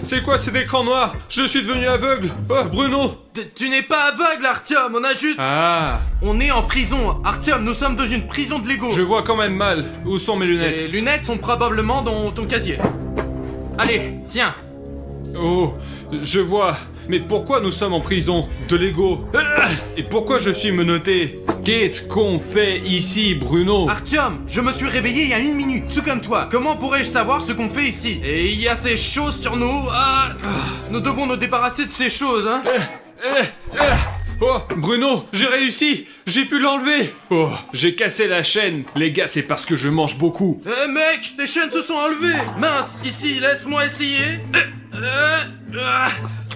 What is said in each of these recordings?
C'est quoi cet écran noir? Je suis devenu aveugle. Bruno. Tu n'es pas aveugle, Artyom, on a juste... Ah, On est en prison, Artyom, nous sommes dans une prison de Lego. je vois quand même mal. Où sont mes Les lunettes? lunettes sont probablement dans ton casier. Allez, tiens. Oh, je vois. Mais pourquoi nous sommes en prison? De Lego. Et pourquoi je suis menotté? Qu'est-ce qu'on fait ici, Bruno? Artyom, je me suis réveillé il y a 1 minute, tout comme toi. Comment pourrais-je savoir ce qu'on fait ici? Et il y a ces choses sur nous. Nous devons nous débarrasser de ces choses, hein. Oh, Bruno, j'ai réussi. J'ai pu l'enlever. Oh, j'ai cassé la chaîne. Les gars, c'est parce que je mange beaucoup. Mec, tes chaînes se sont enlevées. Mince, ici, laisse-moi essayer.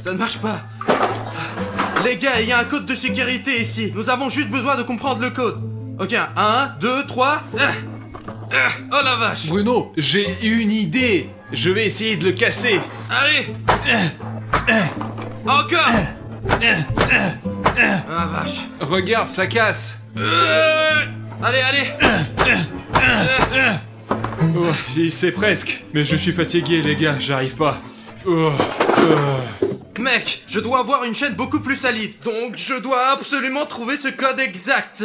Ça ne marche pas. Les gars, il y a un code de sécurité ici. Nous avons juste besoin de comprendre le code. Ok, 1, 2, 3. Oh la vache. Bruno, j'ai une idée. Je vais essayer de le casser. Allez. Encore. Ah vache. Regarde, ça casse. Allez, allez. Oh, c'est presque. Mais je suis fatigué, les gars, j'arrive pas. Mec, je dois avoir une chaîne beaucoup plus solide, donc je dois absolument trouver ce code exact.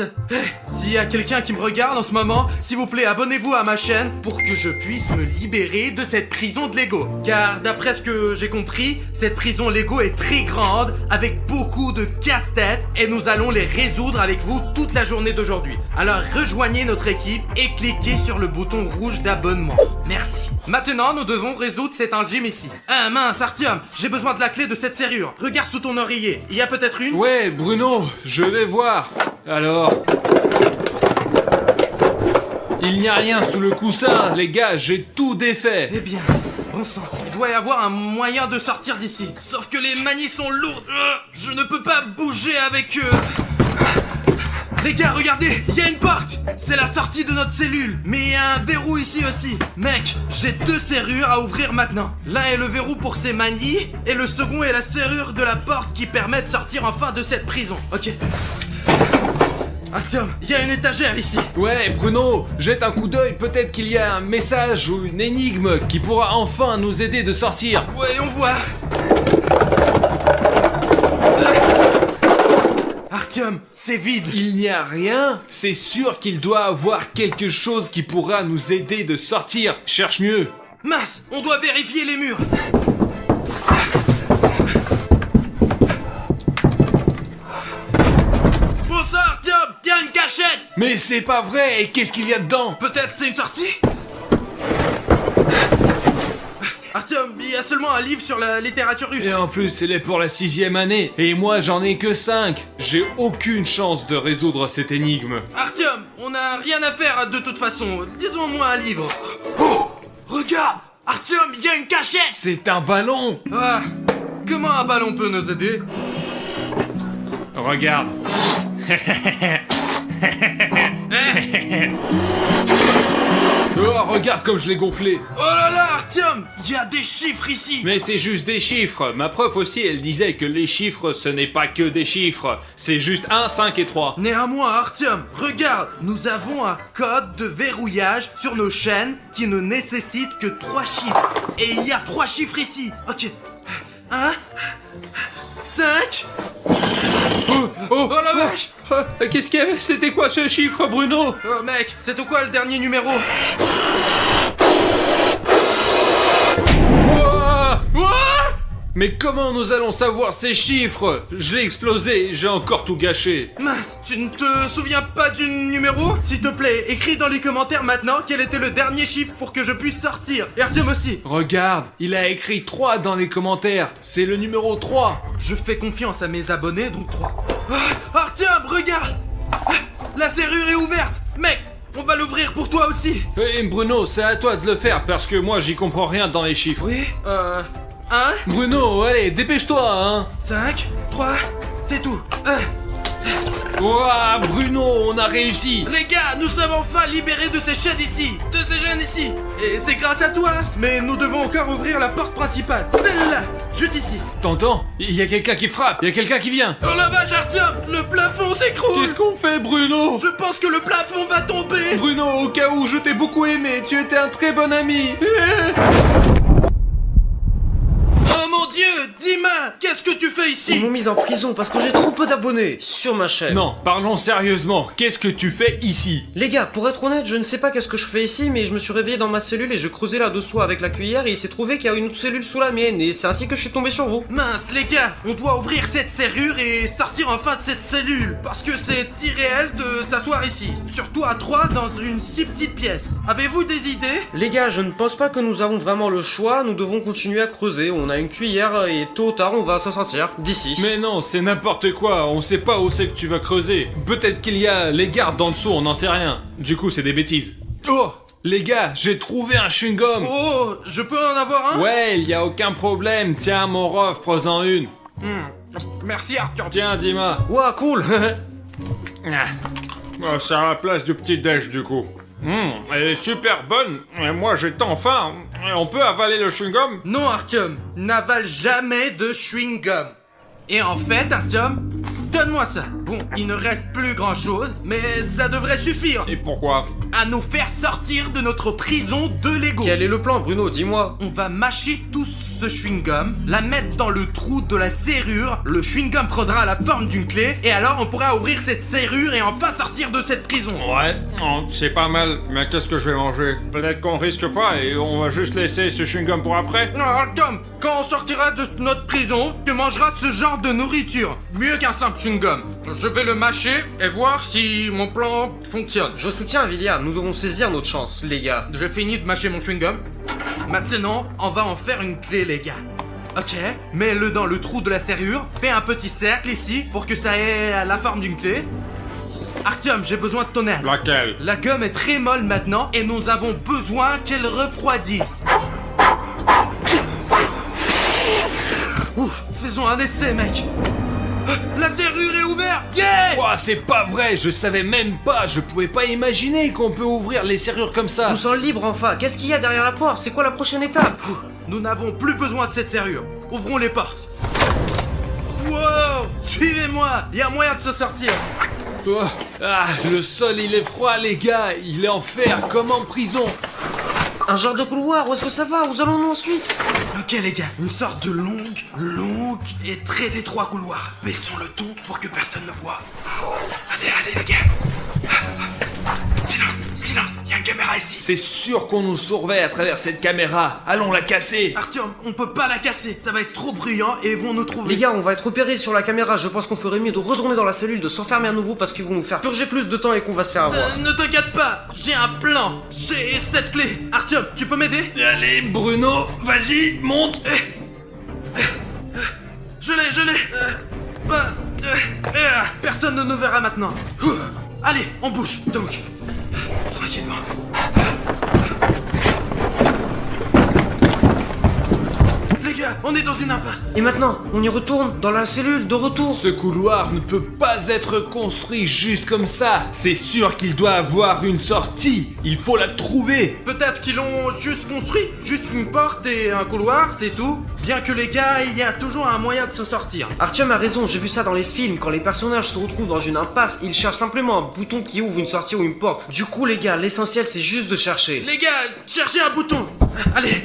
S'il y a quelqu'un qui me regarde en ce moment, s'il vous plaît, abonnez-vous à ma chaîne pour que je puisse me libérer de cette prison de Lego. Car d'après ce que j'ai compris, cette prison Lego est très grande, avec beaucoup de casse-têtes, et nous allons les résoudre avec vous toute la journée d'aujourd'hui. Alors rejoignez notre équipe et cliquez sur le bouton rouge d'abonnement. Merci. Maintenant, nous devons résoudre cet engime ici. Ah mince, Artyom, j'ai besoin de la clé de cette serrure. Regarde sous ton oreiller. Il y a peut-être une? Ouais, Bruno, je vais voir. Alors... Il n'y a rien sous le coussin, les gars, j'ai tout défait. Eh bien, bon sang, il doit y avoir un moyen de sortir d'ici. Sauf que les manies sont lourdes. Je ne peux pas bouger avec eux. Les gars, regardez, il y a une porte. C'est la sortie de notre cellule. Mais il y a un verrou ici aussi. Mec, j'ai 2 serrures à ouvrir maintenant. L'un est le verrou pour ces manies, et le second est la serrure de la porte qui permet de sortir enfin de cette prison. Ok. Artyom, il y a une étagère ici. Ouais, Bruno, jette un coup d'œil, peut-être qu'il y a un message ou une énigme qui pourra enfin nous aider de sortir. Voyons voir. Artyom, c'est vide. Il n'y a rien? C'est sûr qu'il doit avoir quelque chose qui pourra nous aider de sortir. Cherche mieux. Mince, on doit vérifier les murs. Bon sang, Artyom, il y a une cachette. Mais c'est pas vrai, et qu'est-ce qu'il y a dedans? Peut-être c'est une sortie? Artyom, il y a seulement un livre sur la littérature russe. Et en plus, elle est pour la 6e année, et moi j'en ai que 5. J'ai aucune chance de résoudre cette énigme. Artyom, on n'a rien à faire de toute façon. Disons-moi un livre. Oh, regarde, Artyom, il y a une cachette. C'est un ballon. Ah, comment un ballon peut nous aider? Regarde. Oh, regarde comme je l'ai gonflé. Oh là là, Artyom, il y a des chiffres ici. Mais c'est juste des chiffres. Ma prof aussi, elle disait que les chiffres, ce n'est pas que des chiffres. C'est juste 1, 5 et 3. Néanmoins, Artyom, regarde, nous avons un code de verrouillage sur nos chaînes qui ne nécessite que 3 chiffres. Et il y a 3 chiffres ici. Ok. 1, 5. Oh la vache. Qu'est-ce qu'il y avait? C'était quoi ce chiffre, Bruno? Oh mec, c'est tout quoi le dernier numéro? Mais comment nous allons savoir ces chiffres? Je l'ai explosé, j'ai encore tout gâché. Mince, tu ne te souviens pas du numéro? S'il te plaît, écris dans les commentaires maintenant quel était le dernier chiffre pour que je puisse sortir. Et Artyom aussi. Regarde, il a écrit 3 dans les commentaires. C'est le numéro 3. Je fais confiance à mes abonnés, donc 3. Artyom, regarde. La serrure est ouverte. Mec, on va l'ouvrir pour toi aussi. Et Bruno, c'est à toi de le faire parce que moi j'y comprends rien dans les chiffres. Oui, 1, Bruno, allez, dépêche-toi, hein. 5, 3, c'est tout. Ouah, Bruno, on a réussi. Les gars, nous sommes enfin libérés de ces chaînes ici, de ces chaînes ici. Et c'est grâce à toi. Mais nous devons encore ouvrir la porte principale. Celle-là, juste ici. T'entends? Il y a quelqu'un qui frappe, il y a quelqu'un qui vient. Oh la vache, Artyom, le plafond s'écroule. Qu'est-ce qu'on fait, Bruno? Je pense que le plafond va tomber. Bruno, au cas où je t'ai beaucoup aimé, tu étais un très bon ami. ici. Ils m'ont mis en prison parce que j'ai trop peu d'abonnés sur ma chaîne. Non, parlons sérieusement. Qu'est-ce que tu fais ici? Les gars, pour être honnête, je ne sais pas qu'est-ce que je fais ici, mais je me suis réveillé dans ma cellule et je creusais là-dessous avec la cuillère et il s'est trouvé qu'il y a une autre cellule sous la mienne et c'est ainsi que je suis tombé sur vous. Mince les gars, on doit ouvrir cette serrure et sortir enfin de cette cellule. Parce que c'est irréel de s'asseoir ici. Surtout à 3 dans une si petite pièce. Avez-vous des idées? Les gars, je ne pense pas que nous avons vraiment le choix, nous devons continuer à creuser, on a une cuillère et tôt ou tard on va s'en sortir d'ici. Mais non, c'est n'importe quoi. On sait pas où c'est que tu vas creuser. Peut-être qu'il y a les gardes en dessous, on n'en sait rien. Du coup, c'est des bêtises. Oh! Les gars, j'ai trouvé un chewing-gum. Oh! Je peux en avoir un? Ouais, il y a aucun problème. Tiens, mon ref, prends-en une. Merci Arthur. Tiens, Dima. Ouah, cool. Ah. Oh, c'est à la place du petit déj du coup. Elle est super bonne. Et moi j'ai tant faim. On peut avaler le chewing-gum? Non Artyom, n'avale jamais de chewing-gum. Et en fait Artyom, donne-moi ça. Bon, il ne reste plus grand chose, mais ça devrait suffire Et pourquoi? à nous faire sortir de notre prison de Lego. Quel est le plan, Bruno? Dis-moi. On va mâcher tous ce chewing-gum, la mettre dans le trou de la serrure, le chewing-gum prendra la forme d'une clé, et alors on pourra ouvrir cette serrure et enfin sortir de cette prison. Ouais, c'est pas mal. Mais qu'est-ce que je vais manger? Peut-être qu'on risque pas et on va juste laisser ce chewing-gum pour après? Non, Artyom, quand on sortira de notre prison, tu mangeras ce genre de nourriture. Mieux qu'un simple chewing-gum. Je vais le mâcher et voir si mon plan fonctionne. Je soutiens Villia, nous devons saisir notre chance, les gars. J'ai fini de mâcher mon chewing-gum. Maintenant, on va en faire une clé, les gars. Ok, mets-le dans le trou de la serrure. Fais un petit cercle ici pour que ça ait la forme d'une clé. Artyom, j'ai besoin de ton aide. Laquelle? La gomme est très molle maintenant et nous avons besoin qu'elle refroidisse. Ouf, faisons un essai, mec. La serrure est ouverte. Yeah! Ouah, c'est pas vrai, je savais même pas, je pouvais pas imaginer qu'on peut ouvrir les serrures comme ça. Nous sommes libres enfin, qu'est-ce qu'il y a derrière la porte? C'est quoi la prochaine étape? Nous n'avons plus besoin de cette serrure. Ouvrons les portes. Wow! Suivez-moi, il y a moyen de se sortir. Oh, ah, le sol il est froid les gars, il est en fer comme en prison. Un genre de couloir, où est-ce que ça va? Où allons-nous ensuite? Ok les gars, une sorte de longue et très étroit couloir. Baissons le ton pour que personne ne voit. Allez les gars. Silence, il y a une caméra ici. C'est sûr qu'on nous surveille à travers cette caméra, allons la casser. Artyom, on peut pas la casser, ça va être trop bruyant et ils vont nous trouver. Les gars, on va être repérés sur la caméra, je pense qu'on ferait mieux de retourner dans la cellule, de s'enfermer à nouveau parce qu'ils vont nous faire purger plus de temps et qu'on va se faire avoir. Ne t'inquiète pas, j'ai un plan. J'ai cette clé. Artyom, tu peux m'aider? Allez Bruno, vas-y, monte. Je l'ai. Personne ne nous verra maintenant. Allez, on bouge, donc. Tranquillement. Les gars, on est dans une impasse. Et maintenant, on y retourne, dans la cellule, de retour. Ce couloir ne peut pas être construit juste comme ça. C'est sûr qu'il doit avoir une sortie. Il faut la trouver. Peut-être qu'ils l'ont juste construit. Juste une porte et un couloir, c'est tout. Bien que les gars, il y a toujours un moyen de se sortir. Artyom a raison, j'ai vu ça dans les films, quand les personnages se retrouvent dans une impasse, ils cherchent simplement un bouton qui ouvre une sortie ou une porte. Du coup les gars, l'essentiel c'est juste de chercher. Les gars, cherchez un bouton. Allez,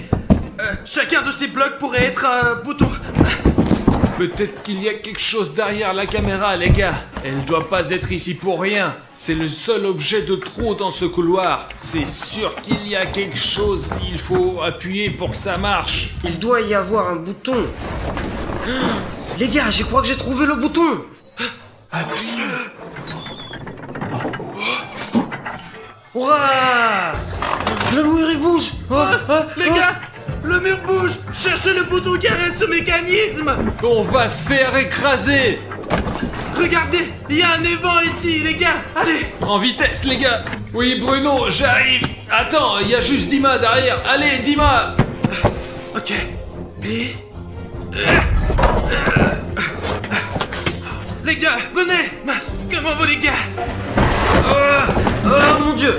chacun de ces blocs pourrait être un bouton. Peut-être qu'il y a quelque chose derrière la caméra, les gars. Elle doit pas être ici pour rien. C'est le seul objet de trop dans ce couloir. C'est sûr qu'il y a quelque chose. Il faut appuyer pour que ça marche. Il doit y avoir un bouton. Les gars, je crois que j'ai trouvé le bouton. Ouah! Le mur il bouge. Les gars, le mur bouge. Cherchez le bouton qui arrête ce mécanisme. On va se faire écraser. Regardez, il y a un évent ici, les gars. Allez. En vitesse, les gars. Oui, Bruno, j'arrive. Attends, il y a juste Dima derrière. Allez, Dima. Ok. Les gars, venez. Mince, comment vont les gars? Oh mon dieu.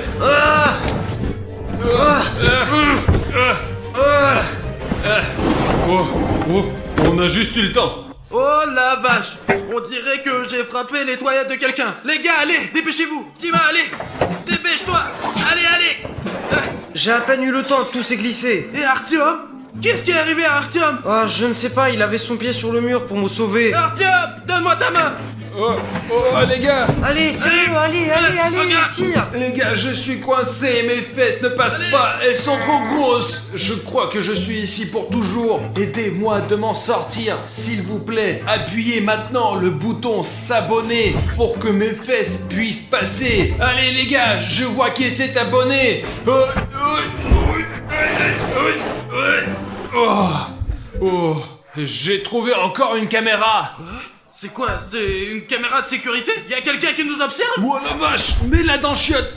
On a juste eu le temps. Oh la vache. On dirait que j'ai frappé les toilettes de quelqu'un. Les gars, allez, dépêchez-vous. Dima, allez. Dépêche-toi. Allez. J'ai à peine eu le temps, tout s'est glissé. Et Artyom, Qu'est-ce qui est arrivé à Artyom? Ah, je ne sais pas, il avait son pied sur le mur pour me sauver. Artyom, donne-moi ta main. Oh, les gars! Allez, tire-le, allez, regarde. tire. Les gars, je suis coincé, mes fesses ne passent pas, elles sont trop grosses. Je crois que je suis ici pour toujours. Aidez-moi de m'en sortir, s'il vous plaît. Appuyez maintenant le bouton s'abonner pour que mes fesses puissent passer. Allez les gars, je vois qui s'est abonné. Oh, j'ai trouvé encore une caméra. C'est quoi? C'est une caméra de sécurité? Y a quelqu'un qui nous observe? Oh la vache, mets-la dans le chiotte.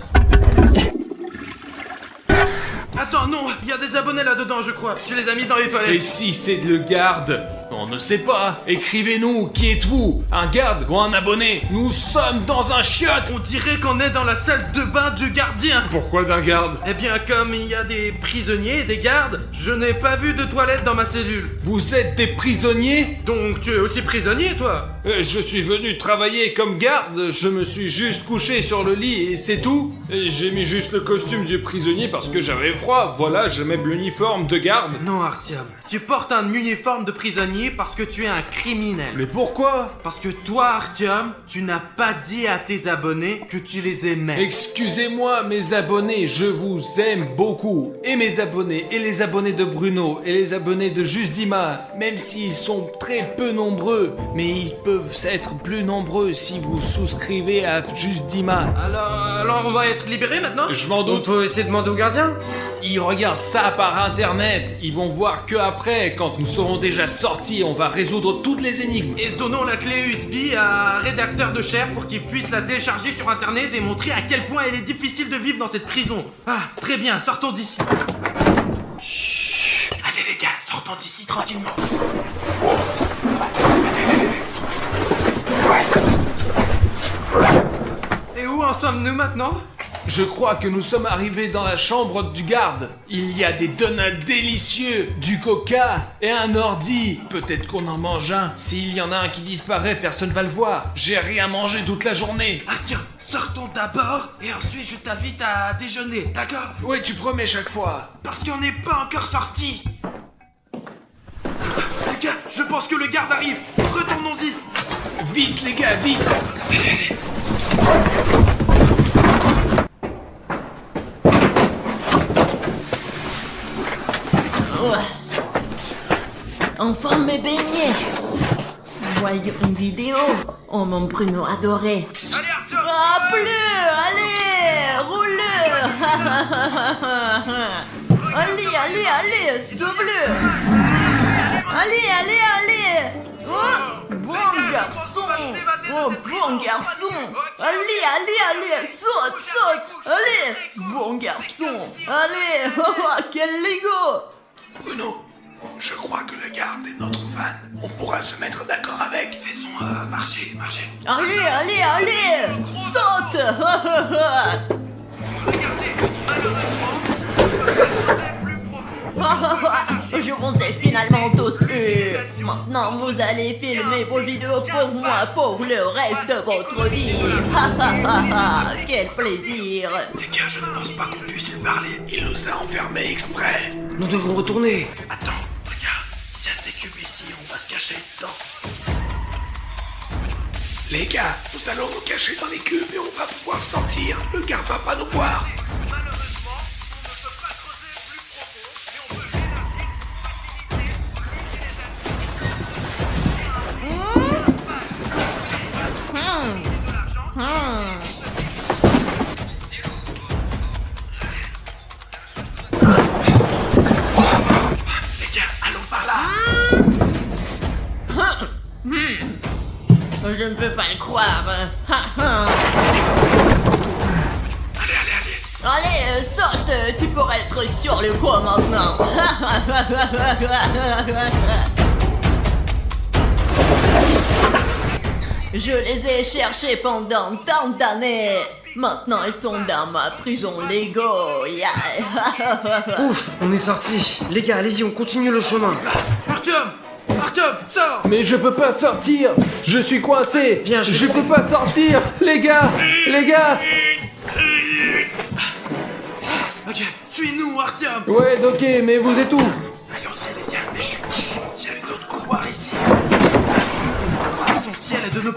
Attends, non, il y a des abonnés là-dedans, je crois. Tu les as mis dans les Et toilettes. si c'est le garde? On ne sait pas. Écrivez-nous, qui êtes-vous? Un garde ou un abonné? Nous sommes dans un chiotte. On dirait qu'on est dans la salle de bain du gardien. Pourquoi d'un garde? Eh bien, comme il y a des prisonniers et des gardes, je n'ai pas vu de toilette dans ma cellule. Vous êtes des prisonniers? Donc, tu es aussi prisonnier, toi? Je suis venu travailler comme garde, je me suis juste couché sur le lit et c'est tout. Et j'ai mis juste le costume du prisonnier parce que j'avais froid, voilà, je mets l'uniforme de garde. Non, Artyom. Tu portes un uniforme de prisonnier parce que tu es un criminel. Mais pourquoi? Parce que toi, Artyom, tu n'as pas dit à tes abonnés que tu les aimais. Excusez-moi mes abonnés, je vous aime beaucoup. Et mes abonnés, et les abonnés de Bruno, et les abonnés de Juste Dima, même s'ils sont très peu nombreux, mais ils peuvent être plus nombreux si vous souscrivez à Juste Dima. Alors on va être libérés maintenant? Je m'en On doute. peut essayer de demander au gardien? Ils regardent ça par internet, ils vont voir que après, quand nous serons déjà sortis, on va résoudre toutes les énigmes. Et donnons la clé USB à un rédacteur de chair pour qu'il puisse la télécharger sur internet et montrer à quel point elle est difficile de vivre dans cette prison. Ah, très bien, sortons d'ici. Chut. Allez les gars, sortons d'ici tranquillement. Et où en sommes-nous maintenant? Je crois que nous sommes arrivés dans la chambre du garde. Il y a des donuts délicieux, du coca et un ordi. Peut-être qu'on en mange un. S'il y en a un qui disparaît, personne va le voir. J'ai rien mangé toute la journée. Artyom, sortons d'abord et ensuite je t'invite à déjeuner, d'accord? Ouais, tu promets chaque fois. Parce qu'on n'est pas encore sortis. Les gars, je pense que le garde arrive. Retournons-y. Vite les gars, vite. Enfin mes beignets. Voyons une vidéo. Oh mon Bruno adoré. Ah plus, allez, roule-le. allez, sauve-le. Allez. Oh, bon garçon. Oh, bon garçon. Allez, saute. Allez, bon garçon. Allez, quel Lego. Bruno, je crois que le garde est notre fan. On pourra se mettre d'accord avec. Faisons marcher. Allez, saute. Je vous ai finalement tous eu. Maintenant, vous allez filmer vos vidéos pour moi pour le reste de votre vie. Quel plaisir. Les gars, je ne pense pas qu'on puisse lui parler. Il nous a enfermés exprès. Nous devons retourner. Attends, regarde, il y a ces cubes ici, on va se cacher dedans. Les gars, nous allons nous cacher dans les cubes et on va pouvoir sortir. Le garde va pas nous voir. Les gars, allons par là. Je ne peux pas le croire. Allez, saute. Tu pourrais être sur le coup maintenant. Je les ai cherchés pendant tant d'années. Maintenant, ils sont dans ma prison Lego. Yeah. Ouf, on est sortis. Les gars, allez-y, on continue le chemin. Artyom, sors. Mais je peux pas sortir. Je suis coincé. Viens, je peux pas sortir. Les gars. Ok, suis-nous, Artyom. Ouais, ok, mais vous êtes où? Allons, c'est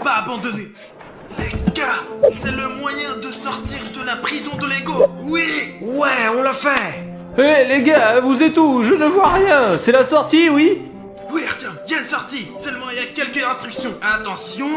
pas abandonner. Les gars, c'est le moyen de sortir de la prison de Lego. Oui. Ouais, on l'a fait. Hé les gars, vous êtes où? Je ne vois rien. C'est la sortie, oui? Oui, Artyom, il y a une sortie. Seulement, il y a quelques instructions. Attention.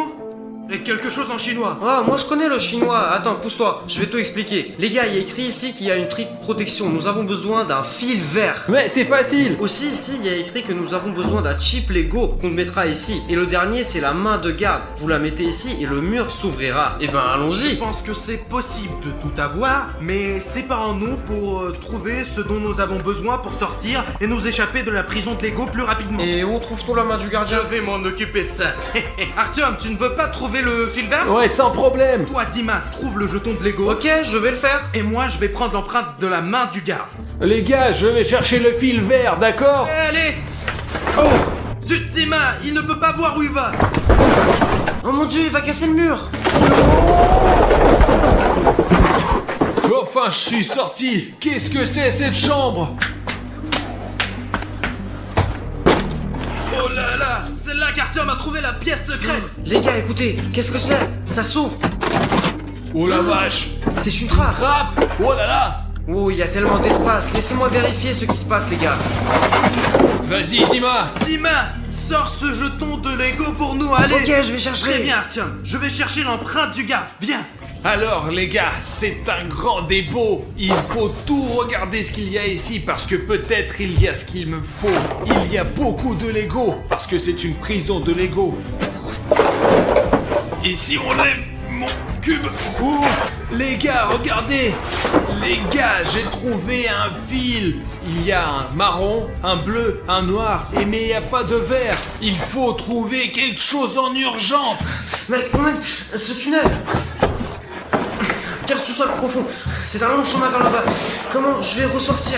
Et quelque chose en chinois. Ah, moi je connais le chinois. Attends, pousse-toi, je vais tout expliquer. Les gars, il y a écrit ici qu'il y a une triple protection. Nous avons besoin d'un fil vert. Mais c'est facile. Aussi, ici, il y a écrit que nous avons besoin d'un chip Lego qu'on mettra ici. Et le dernier, c'est la main de garde. Vous la mettez ici et le mur s'ouvrira. Et ben, Je allons-y. pense que c'est possible de tout avoir, mais c'est pas en nous pour trouver ce dont nous avons besoin pour sortir et nous échapper de la prison de Lego plus rapidement. Et où trouve-t-on la main du Je gardien? vais m'en occuper de ça. Artyom, tu ne veux pas trouver le fil vert? Ouais, sans problème. Toi, Dima, trouve le jeton de Lego. Ok, je vais le faire. Et moi, je vais prendre l'empreinte de la main du garde. Les gars, je vais chercher le fil vert, d'accord? Allez. Oh. Zut, Dima, il ne peut pas voir où il va. Oh mon dieu, il va casser le mur. Enfin, je suis sorti. Qu'est-ce que c'est cette chambre? Oh là là, c'est là qu'Artyom a trouvé la pièce secrète. Les gars, écoutez, qu'est-ce que c'est? Ça s'ouvre. Oh la vache. C'est une trappe. Trappe. Oh là là. Oh, il y a tellement d'espace. Laissez-moi vérifier ce qui se passe, les gars. Vas-y, Dima. Dima, sors ce jeton de Lego pour nous, allez. Ok, je vais chercher. Très bien, Artyom. Je vais chercher l'empreinte du garde. Viens. Alors les gars, c'est un grand dépôt. Il faut tout regarder ce qu'il y a ici parce que peut-être il y a ce qu'il me faut. Il y a beaucoup de Lego parce que c'est une prison de Lego. Et si on lève mon cube? Oh, les gars, regardez. Les gars, j'ai trouvé un fil. Il y a un marron, un bleu, un noir, mais il n'y a pas de vert. Il faut trouver quelque chose en urgence. Mec, ce tunnel. Quel sous-sol profond. C'est un long chemin vers là-bas. Comment je vais ressortir?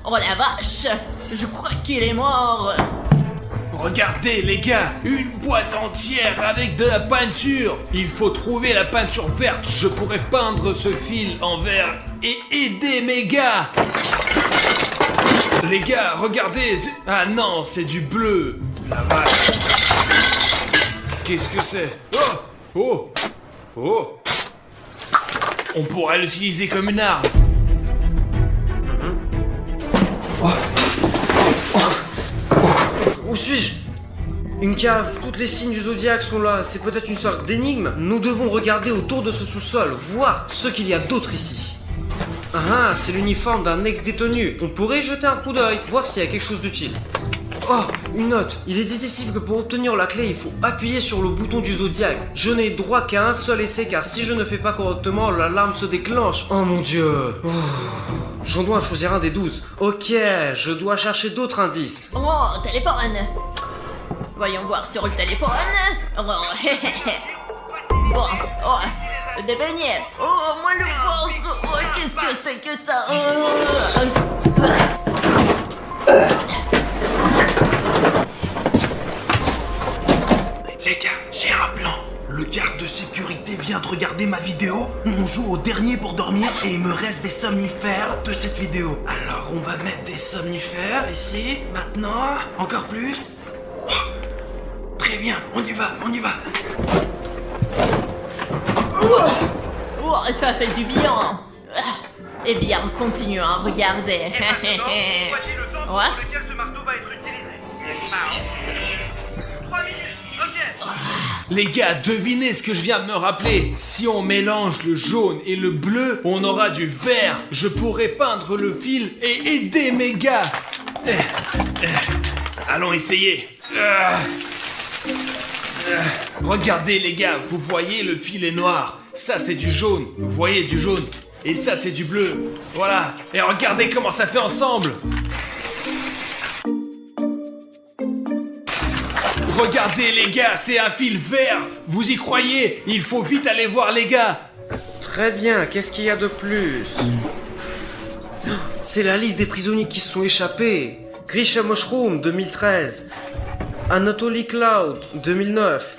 Oh la vache, je crois qu'il est mort. Regardez les gars, une boîte entière avec de la peinture. Il faut trouver la peinture verte. Je pourrais peindre ce fil en vert et aider mes gars. Les gars, regardez. Ah non, c'est du bleu. La vache. Qu'est-ce que c'est? Oh! Oh! Oh! On pourrait l'utiliser comme une arme. Où suis-je? Une cave, toutes les signes du zodiaque sont là, c'est peut-être une sorte d'énigme. Nous devons regarder autour de ce sous-sol, voir ce qu'il y a d'autre ici. Ah, c'est l'uniforme d'un ex-détenu. On pourrait y jeter un coup d'œil, voir s'il y a quelque chose d'utile. Oh, une note. Il est dit ici que pour obtenir la clé, il faut appuyer sur le bouton du zodiaque. Je n'ai droit qu'à un seul essai car si je ne fais pas correctement, l'alarme se déclenche. Oh mon dieu. Oh. J'en dois choisir un des 12. Ok, je dois chercher d'autres indices. Oh, téléphone. Voyons voir sur le téléphone. Oh, bon, oh, des beignets. Oh, moi le ventre. Oh, qu'est-ce que c'est que ça? Les gars, j'ai un plan. Le garde de sécurité vient de regarder ma vidéo. On joue au dernier pour dormir et il me reste des somnifères de cette vidéo. Alors on va mettre des somnifères ici, maintenant. Encore plus. Oh, très bien, on y va, on y va. Oh, ça fait du bien. Eh bien, continuons à regarder. Ouais. lequel ce marteau va être utilisé. 3 minutes, ok. Les gars, devinez ce que je viens de me rappeler. Si on mélange le jaune et le bleu, on aura du vert. Je pourrais peindre le fil et aider mes gars. Allons essayer. Regardez les gars, vous voyez le fil est noir. Ça c'est du jaune, vous voyez du jaune. Et ça c'est du bleu. Voilà. Et regardez comment ça fait ensemble. Regardez les gars, c'est un fil vert. Vous y croyez? Il faut vite aller voir les gars. Très bien, qu'est-ce qu'il y a de plus? C'est la liste des prisonniers qui se sont échappés. Grisha Mushroom 2013, Anatoly Cloud 2009,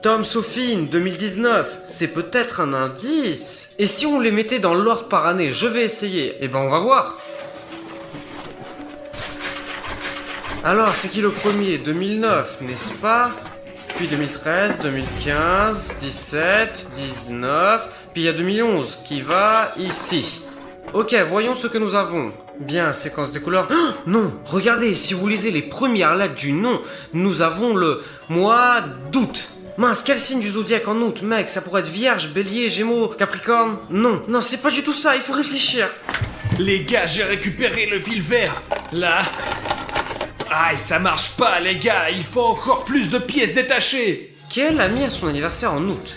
Tom Sophine 2019. C'est peut-être un indice. Et si on les mettait dans l'ordre par année? Je vais essayer. Eh ben on va voir. Alors, c'est qui le premier? 2009, n'est-ce pas? Puis 2013, 2015, 17, 19, puis il y a 2011 qui va ici. Ok, voyons ce que nous avons. Bien, séquence des couleurs. Oh, non, regardez, si vous lisez les premières lettres du nom, nous avons le mois d'août. Mince, quel signe du zodiaque en août, mec? Ça pourrait être Vierge, Bélier, Gémeaux, Capricorne? Non, non, c'est pas du tout ça, il faut réfléchir. Les gars, j'ai récupéré le fil vert. Là. Aïe, ça marche pas, les gars. Il faut encore plus de pièces détachées. Quel ami a son anniversaire en août?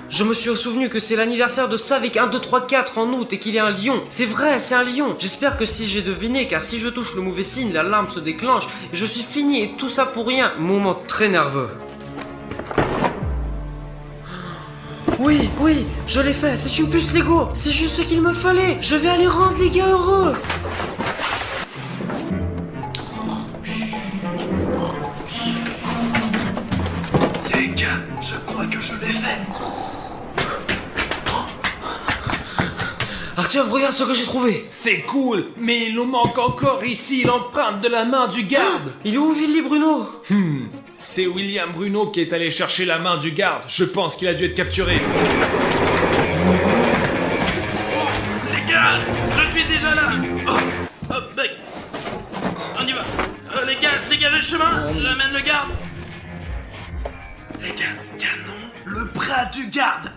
Je me suis souvenu que c'est l'anniversaire de ça avec 1, 2, 3, 4 en août et qu'il est un lion. C'est vrai, c'est un lion. J'espère que si j'ai deviné, car si je touche le mauvais signe, l'alarme se déclenche et je suis fini et tout ça pour rien. Moment très nerveux. Oui, oui, je l'ai fait, c'est une puce Lego. C'est juste ce qu'il me fallait. Je vais aller rendre les gars heureux. Les gars, je crois que je l'ai fait. Artyom, regarde ce que j'ai trouvé. C'est cool, mais il nous manque encore ici l'empreinte de la main du garde. Il est où Willy Bruno? C'est William Bruno qui est allé chercher la main du garde. Je pense qu'il a dû être capturé. Oh, les gars, je suis déjà là. Oh, mec. On y va. Les gars, dégagez le chemin. J'amène le garde. Les gars, scannons le bras du garde.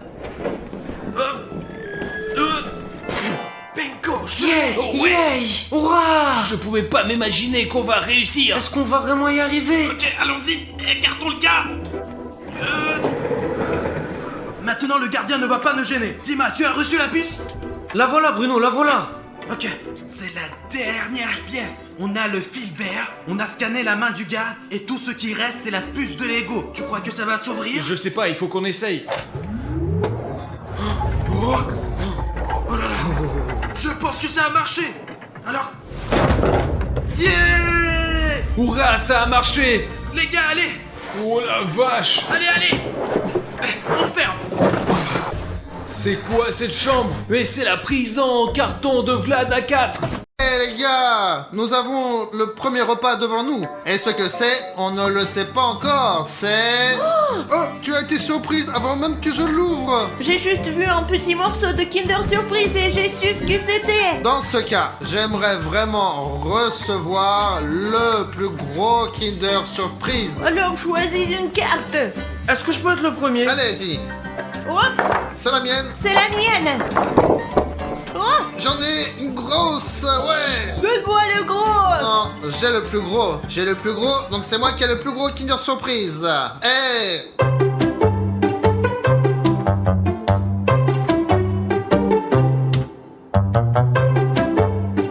Bingo, Yeah, Oh, ouais. yeah, hurrah. Je pouvais pas m'imaginer qu'on va réussir. Est-ce qu'on va vraiment y arriver? Ok, allons-y, écartons le gars. Maintenant, le gardien ne va pas nous gêner. Dima, tu as reçu la puce? La voilà Bruno, la voilà. Ok, c'est la dernière pièce. On a le fil vert, on a scanné la main du garde, et tout ce qui reste, c'est la puce de Lego. Tu crois que ça va s'ouvrir? Je sais pas, il faut qu'on essaye. Oh, oh là là. Je pense que ça a marché. Alors... Yeah! Hurrah, ça a marché. Les gars, allez! Oh la vache. Allez, allez! On ferme! C'est quoi cette chambre? Mais c'est la prison en carton de Vlad A4. Eh les gars, nous avons le premier repas devant nous. Et ce que c'est, on ne le sait pas encore. C'est... Oh, tu as été surprise avant même que je l'ouvre. J'ai juste vu un petit morceau de Kinder Surprise et j'ai su ce que c'était. Dans ce cas, j'aimerais vraiment recevoir le plus gros Kinder Surprise. Alors choisis une carte. Est-ce que je peux être le premier? Allez-y, Oh, c'est la mienne. c'est la mienne. Oh, J'en ai une grosse, ouais. donne-moi le gros. Non, j'ai le plus gros. J'ai le plus gros, donc c'est moi qui ai le plus gros Kinder Surprise. Eh.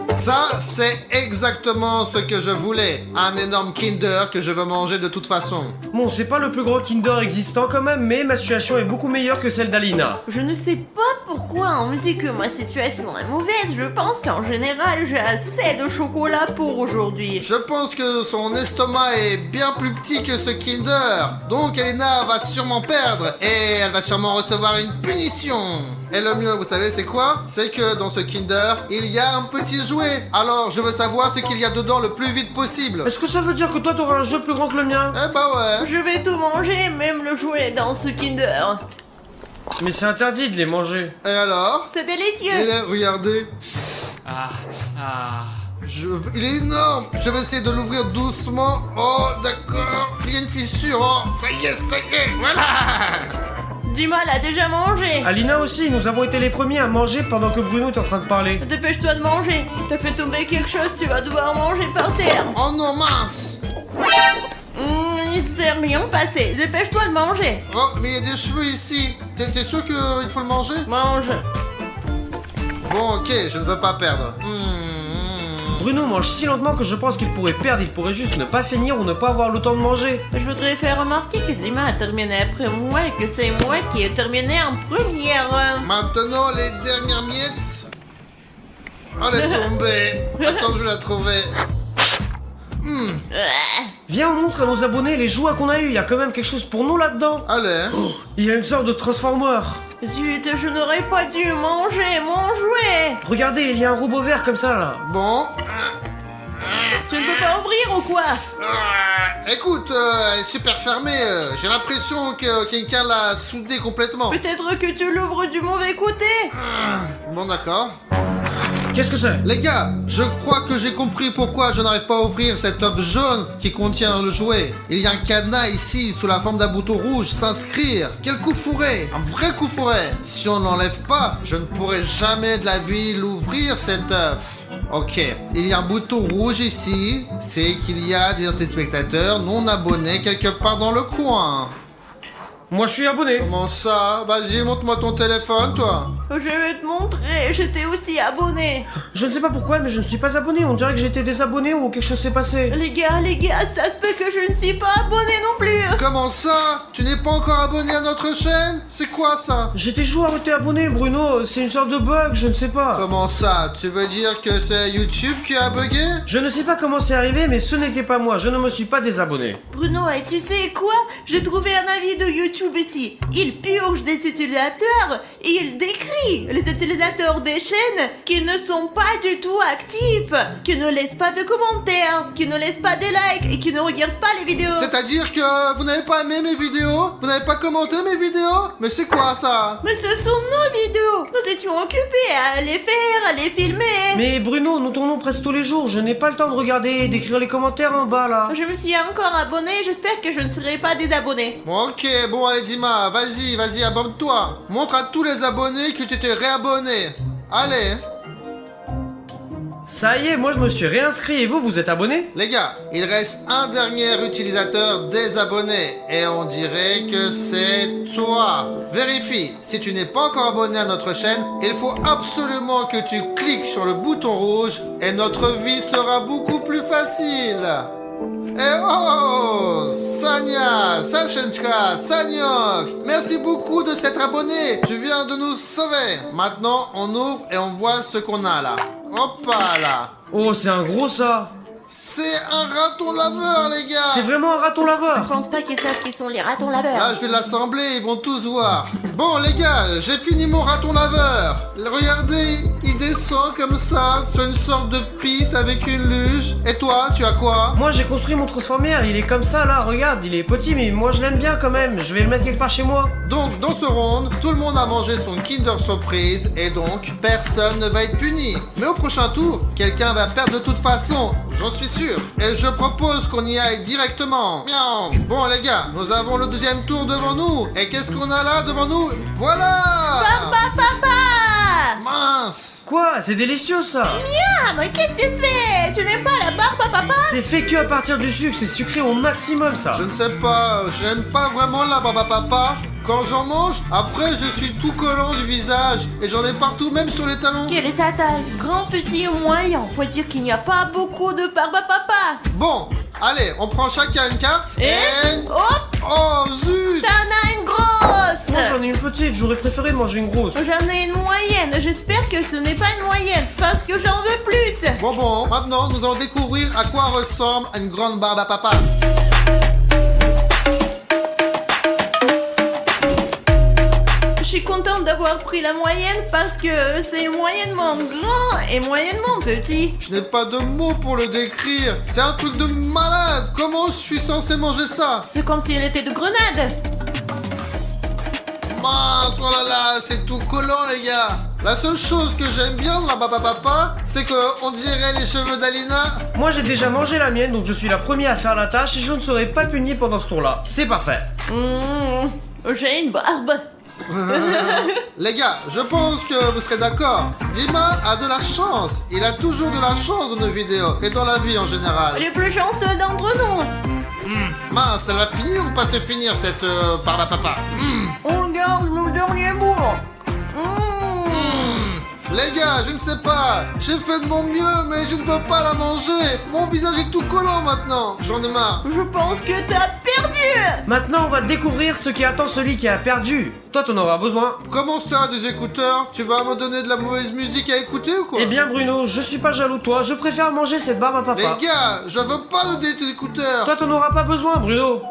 Ça, c'est exactement ce que je voulais. Un énorme Kinder que je veux manger de toute façon. Bon, c'est pas le plus gros Kinder existant quand même, mais ma situation est beaucoup meilleure que celle d'Alina. Je ne sais pas pourquoi on me dit que ma situation est mauvaise. Je pense qu'en général, j'ai assez de chocolat pour aujourd'hui. Je pense que son estomac est bien plus petit que ce Kinder. Donc Elena va sûrement perdre et elle va sûrement recevoir une punition. Et le mieux, vous savez, c'est quoi? C'est que dans ce Kinder, il y a un petit jouet. Alors, je veux savoir ce qu'il y a dedans le plus vite possible. Est-ce que ça veut dire que toi t'auras un jeu plus grand que le mien? Eh bah ouais. Je vais tout manger, même le jouet dans ce Kinder. Mais c'est interdit de les manger. Et alors? C'est délicieux. Regardez. Il est énorme. Je vais essayer de l'ouvrir doucement. Oh, d'accord. Il y a une fissure. Oh, ça y est, voilà. Dima l'a déjà mangé. Alina aussi, nous avons été les premiers à manger pendant que Bruno est en train de parler. Dépêche-toi de manger. T'as fait tomber quelque chose, tu vas devoir manger par terre. Oh non, mince. Il ne s'est rien passé. Dépêche-toi de manger. Oh, mais il y a des cheveux ici. T'es sûr qu'il faut le manger? Mange. Bon, ok, je ne veux pas perdre. Bruno mange si lentement que je pense qu'il pourrait perdre, il pourrait juste ne pas finir ou ne pas avoir le temps de manger. Je voudrais faire remarquer que Dima a terminé après moi et que c'est moi qui ai terminé en première. Maintenant, les dernières miettes. Oh, elle est tombée. Attends, je vais la trouver. Viens, on montre à nos abonnés les jouets qu'on a eu, il y a quand même quelque chose pour nous là-dedans. Allez. Il y a une sorte de transformer. Zut, je n'aurais pas dû manger mon jouet. Regardez, il y a un robot vert comme ça là. Bon. Tu ne peux pas ouvrir, ou quoi? Écoute, elle est super fermée. J'ai l'impression que quelqu'un l'a soudée complètement. Peut-être que tu l'ouvres du mauvais côté. Bon, d'accord. Qu'est-ce que c'est? Les gars, je crois que j'ai compris pourquoi je n'arrive pas à ouvrir cette œuf jaune qui contient le jouet. Il y a un cadenas ici, sous la forme d'un bouton rouge, s'inscrire. Quel coup fourré! Un vrai coup fourré! Si on n'enlève pas, je ne pourrai jamais de la vie l'ouvrir, cet œuf. Ok, il y a un bouton rouge ici, c'est qu'il y a des téléspectateurs non abonnés quelque part dans le coin. Moi, je suis abonné. Comment ça? Vas-y, montre-moi ton téléphone, toi. Je vais te montrer, j'étais aussi abonné. Je ne sais pas pourquoi, mais je ne suis pas abonné. On dirait que j'étais désabonné ou quelque chose s'est passé. Les gars, ça se peut que je ne suis pas abonné non plus. Comment ça? Tu n'es pas encore abonné à notre chaîne? C'est quoi ça? J'ai toujours été abonné, Bruno. C'est une sorte de bug, je ne sais pas. Comment ça? Tu veux dire que c'est YouTube qui a bugué? Je ne sais pas comment c'est arrivé, mais ce n'était pas moi. Je ne me suis pas désabonné. Bruno, et tu sais quoi? J'ai trouvé un avis de YouTube ici. Il purge des utilisateurs et il décrit les utilisateurs des chaînes qui ne sont pas du tout actifs, qui ne laissent pas de commentaires, qui ne laissent pas des likes et qui ne regardent pas les vidéos. C'est-à-dire que vous n'avez pas aimé mes vidéos? Vous n'avez pas commenté mes vidéos? Mais c'est quoi ça? Mais ce sont nos vidéos. Nous étions occupés à les faire, à les filmer. Mais Bruno, nous tournons presque tous les jours. Je n'ai pas le temps de regarder et d'écrire les commentaires en bas là. Je me suis encore abonné, j'espère que je ne serai pas désabonné. Bon, ok, bon allez Dima, vas-y, abonne-toi. Montre à tous les abonnés que tu t'es réabonné. Allez. Ça y est, moi je me suis réinscrit et vous, vous êtes abonné? Les gars, il reste un dernier utilisateur désabonné et on dirait que c'est toi. Vérifie, si tu n'es pas encore abonné à notre chaîne, il faut absolument que tu cliques sur le bouton rouge et notre vie sera beaucoup plus facile. Et oh, Sanya, Sachenchka, Sanyok, merci beaucoup de s'être abonné. Tu viens de nous sauver. Maintenant, on ouvre et on voit ce qu'on a là. Hop là. Oh, c'est un gros ça. C'est un raton laveur, les gars. C'est vraiment un raton Je laveur. pense pas qu'ils savent qui sont les ratons laveurs. Là, je vais l'assembler, ils vont tous voir. Bon, les gars, j'ai fini mon raton laveur. Regardez, il descend comme ça, sur une sorte de piste avec une luge. Et toi, tu as quoi? Moi j'ai construit mon transformère, il est comme ça là, regarde, il est petit mais moi je l'aime bien quand même, je vais le mettre quelque part chez moi. Donc, dans ce round, tout le monde a mangé son Kinder Surprise et donc, personne ne va être puni. Mais au prochain tour, quelqu'un va perdre de toute façon, j'en suis sûr. Et je propose qu'on y aille directement. Miaou. Bon, les gars, nous avons le deuxième tour devant nous. Et qu'est-ce qu'on a là devant nous? Voilà! Papa! Mince! Quoi? C'est délicieux ça. Ah, mais qu'est-ce que tu fais? Tu n'aimes pas la barbe à papa? C'est fait que à partir du sucre, c'est sucré au maximum ça. Je ne sais pas, je n'aime pas vraiment la barbe à papa. Quand j'en mange, après je suis tout collant du visage et j'en ai partout, même sur les talons. Quelle est sa taille? Grand, petit ou moyen? Faut dire qu'il n'y a pas beaucoup de barbe à papa. Bon, allez, on prend chacun une carte Et hop, Oh zut! t'en as une grosse. Moi j'en ai une petite, j'aurais préféré manger une grosse. J'en ai une moyenne. J'espère que ce n'est pas une moyenne parce que j'en veux plus. Bon, maintenant nous allons découvrir à quoi ressemble une grande barbe à papa. Je suis contente d'avoir pris la moyenne parce que c'est moyennement grand et moyennement petit. Je n'ai pas de mots pour le décrire. C'est un truc de malade. Comment je suis censé manger ça? C'est comme si elle était de grenade. Mince, oh là là, c'est tout collant les gars. La seule chose que j'aime bien dans la barbe à papa, c'est que on dirait les cheveux d'Alina. Moi j'ai déjà mangé la mienne, donc je suis la première à faire la tâche et je ne serai pas puni pendant ce tour-là. C'est parfait. J'ai une barbe. Les gars, je pense que vous serez d'accord. Dima a de la chance. Il a toujours de la chance dans nos vidéos et dans la vie en général. Les plus chanceux d'entre nous. Mince, elle va finir ou pas se finir cette barbe à papa? On regarde le dernier bout. Les gars, je ne sais pas. J'ai fait de mon mieux, mais je ne peux pas la manger. Mon visage est tout collant maintenant. J'en ai marre. Je pense que t'as perdu. Maintenant on va découvrir ce qui attend celui qui a perdu. Toi t'en auras besoin. Comment ça, des écouteurs? Tu vas me donner de la mauvaise musique à écouter ou quoi? Eh bien Bruno, je suis pas jaloux de toi, je préfère manger cette barbe à papa. Les gars, je veux pas des écouteurs. Toi t'en auras pas besoin Bruno.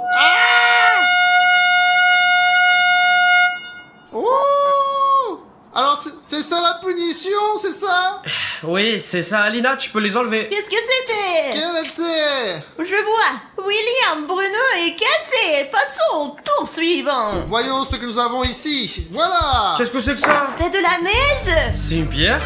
Oh! Alors c'est ça la punition, c'est ça? Oui, c'est ça Alina, tu peux les enlever. Qu'est-ce que c'était? Quel était? Je vois. William, Bruno est cassé. Passons au tour suivant. Voyons ce que nous avons ici. Voilà. Qu'est-ce que c'est que ça? C'est de la neige. C'est une pierre?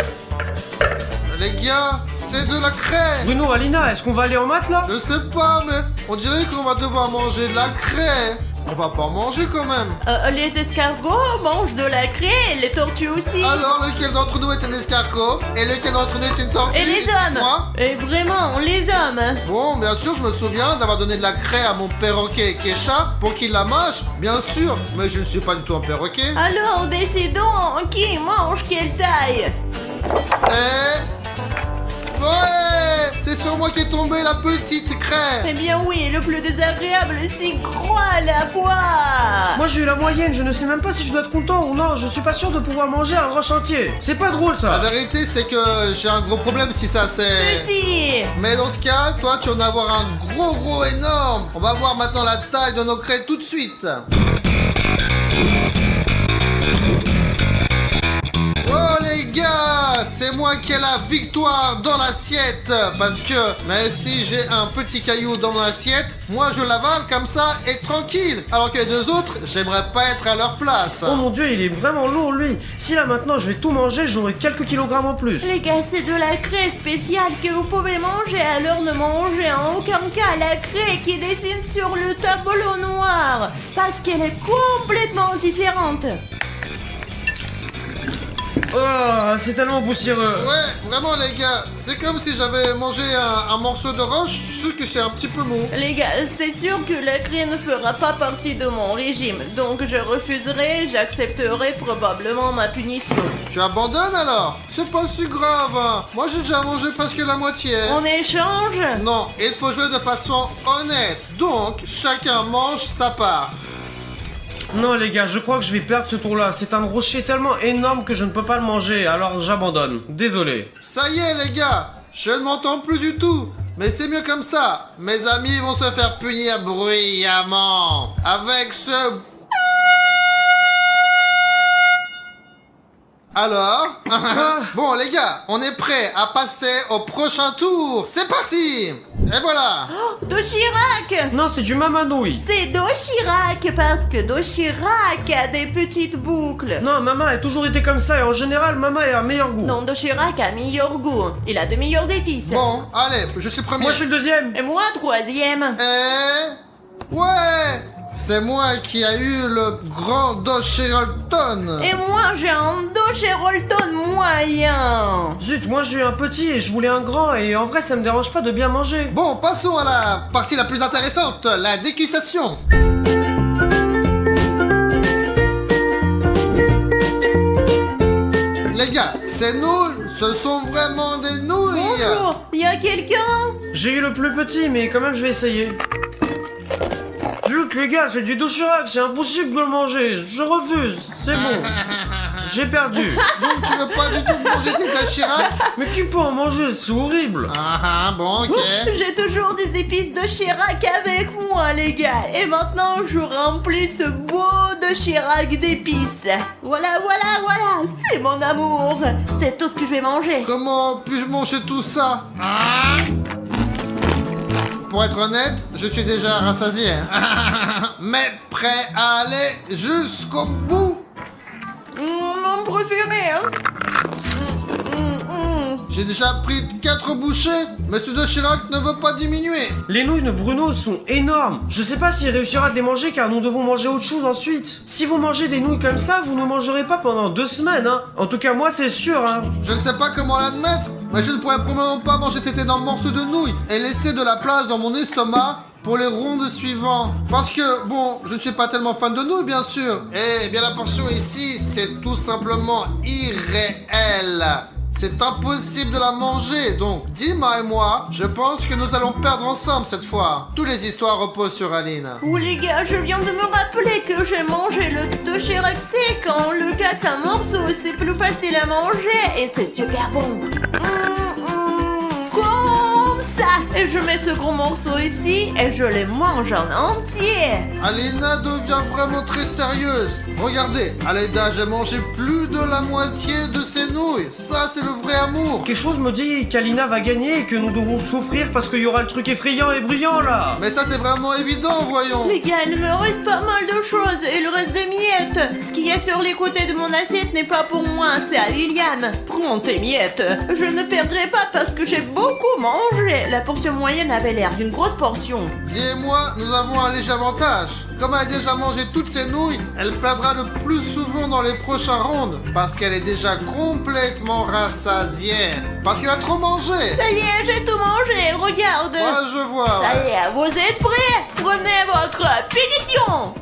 Les gars, c'est de la craie. Bruno, Alina, est-ce qu'on va aller en maths là? Je sais pas, mais on dirait qu'on va devoir manger de la craie. On va pas en manger quand même. Les escargots mangent de la craie, les tortues aussi. Alors, lequel d'entre nous est un escargot et lequel d'entre nous est une tortue? Et les hommes. Moi? Et vraiment, les hommes. Bon, bien sûr, je me souviens d'avoir donné de la craie à mon perroquet Kesha pour qu'il la mange, bien sûr, mais je ne suis pas du tout un perroquet. Alors, décidons qui mange quelle taille. Ouais, c'est sur moi qu'est tombée la petite craie. Eh bien oui, le plus désagréable, c'est gros à la fois. Moi j'ai eu la moyenne, je ne sais même pas si je dois être content ou non, je suis pas sûr de pouvoir manger un roche entier. C'est pas drôle La ça. vérité, c'est que j'ai un gros problème si ça c'est... Petit. Mais dans ce cas, toi, tu vas en avoir un gros énorme. On va voir maintenant la taille de nos craies tout de suite. Oh les gars, c'est moi qui ai la victoire dans l'assiette. Parce que, mais si j'ai un petit caillou dans mon assiette, moi je l'avale comme ça et tranquille. Alors que les deux autres, j'aimerais pas être à leur place. Oh mon dieu, il est vraiment lourd lui. Si là maintenant je vais tout manger, j'aurai quelques kilogrammes en plus. Les gars, c'est de la craie spéciale que vous pouvez manger, alors ne mangez en aucun cas la craie qui dessine sur le tableau noir, parce qu'elle est complètement différente. Oh, c'est tellement poussiéreux. Ouais, vraiment les gars, c'est comme si j'avais mangé un morceau de roche, je suis sûr que c'est un petit peu mou. Les gars, c'est sûr que la craie ne fera pas partie de mon régime, donc je refuserai, j'accepterai probablement ma punition. Tu abandonnes alors? C'est pas si grave, hein. Moi j'ai déjà mangé presque la moitié. On échange? Non, il faut jouer de façon honnête, donc chacun mange sa part. Non les gars, je crois que je vais perdre ce tour là. C'est un rocher tellement énorme que je ne peux pas le manger, alors j'abandonne. Désolé. Ça y est les gars, je ne m'entends plus du tout. Mais c'est mieux comme ça. Mes amis vont se faire punir bruyamment. Avec ce... Alors bon les gars, on est prêts à passer au prochain tour. C'est parti. Et voilà. Dochirac! Non, c'est du mamanouille. C'est Dochirac parce que Dochirac a des petites boucles. Non, maman a toujours été comme ça et en général, maman a un meilleur goût. Non, Dochirac a meilleur goût. Il a de meilleures épices. Bon, allez, je suis premier. Moi je suis le deuxième. Et moi, troisième. Ouais, c'est moi qui a eu le grand Dochirolton. Et moi, j'ai un Dochirolton moyen. Zut, moi j'ai eu un petit et je voulais un grand et en vrai ça me dérange pas de bien manger. Bon, passons à la partie la plus intéressante, la dégustation. Les gars, ces nouilles, ce sont vraiment des nouilles. Bonjour, y a quelqu'un? J'ai eu le plus petit mais quand même je vais essayer. Zut les gars, c'est du Dochirac, c'est impossible de le manger, je refuse, c'est bon. J'ai perdu. Donc tu veux pas du tout manger tes Dochirac? Mais qui peut en manger, c'est horrible. Bon, ok. J'ai toujours des épices Dochirac avec moi, les gars. Et maintenant, je remplis ce beau Dochirac d'épices. Voilà, c'est mon amour. C'est tout ce que je vais manger. Comment puis-je manger tout ça? Pour être honnête, je suis déjà rassasié. Mais prêt à aller jusqu'au bout. Mon préféré, hein. J'ai déjà pris 4 bouchées, mais ce Dochirac ne veut pas diminuer. Les nouilles de Bruno sont énormes. Je sais pas s'il réussira à les manger car nous devons manger autre chose ensuite. Si vous mangez des nouilles comme ça, vous ne mangerez pas pendant 2 semaines, hein. En tout cas, moi c'est sûr, hein. Je ne sais pas comment l'admettre, mais je ne pourrais probablement pas manger cet énorme morceau de nouilles et laisser de la place dans mon estomac pour les rondes suivantes. Parce que, bon, je ne suis pas tellement fan de nouilles, bien sûr. Eh bien, la portion ici, c'est tout simplement irréel. C'est impossible de la manger, donc Dima et moi, je pense que nous allons perdre ensemble cette fois. Toutes les histoires reposent sur Aline. Oh les gars, je viens de me rappeler que j'ai mangé le Dochirac sec. Quand on le casse en morceaux, c'est plus facile à manger et c'est super bon. Comme ça. Et Et je mets ce gros morceau ici et je les mange en entier. Alina devient vraiment très sérieuse. Regardez, Aleda, j'ai mangé plus de la moitié de ses nouilles. Ça, c'est le vrai amour. Quelque chose me dit qu'Alina va gagner et que nous devons souffrir parce qu'il y aura le truc effrayant et brillant là. Mais ça, c'est vraiment évident, voyons. Les gars, il me reste pas mal de choses et il reste des miettes. Ce qu'il y a sur les côtés de mon assiette n'est pas pour moi, c'est à William. Prends tes miettes. Je ne perdrai pas parce que j'ai beaucoup mangé. La portion moyenne avait l'air d'une grosse portion. Dis et moi, nous avons un léger avantage. Comme elle a déjà mangé toutes ses nouilles, elle perdra le plus souvent dans les prochains rounds. Parce qu'elle est déjà complètement rassasiée. Parce qu'elle a trop mangé. Ça y est, j'ai tout mangé, regarde. Ouais, je vois. Ça ouais. y est, vous êtes prêts? Prenez votre punition.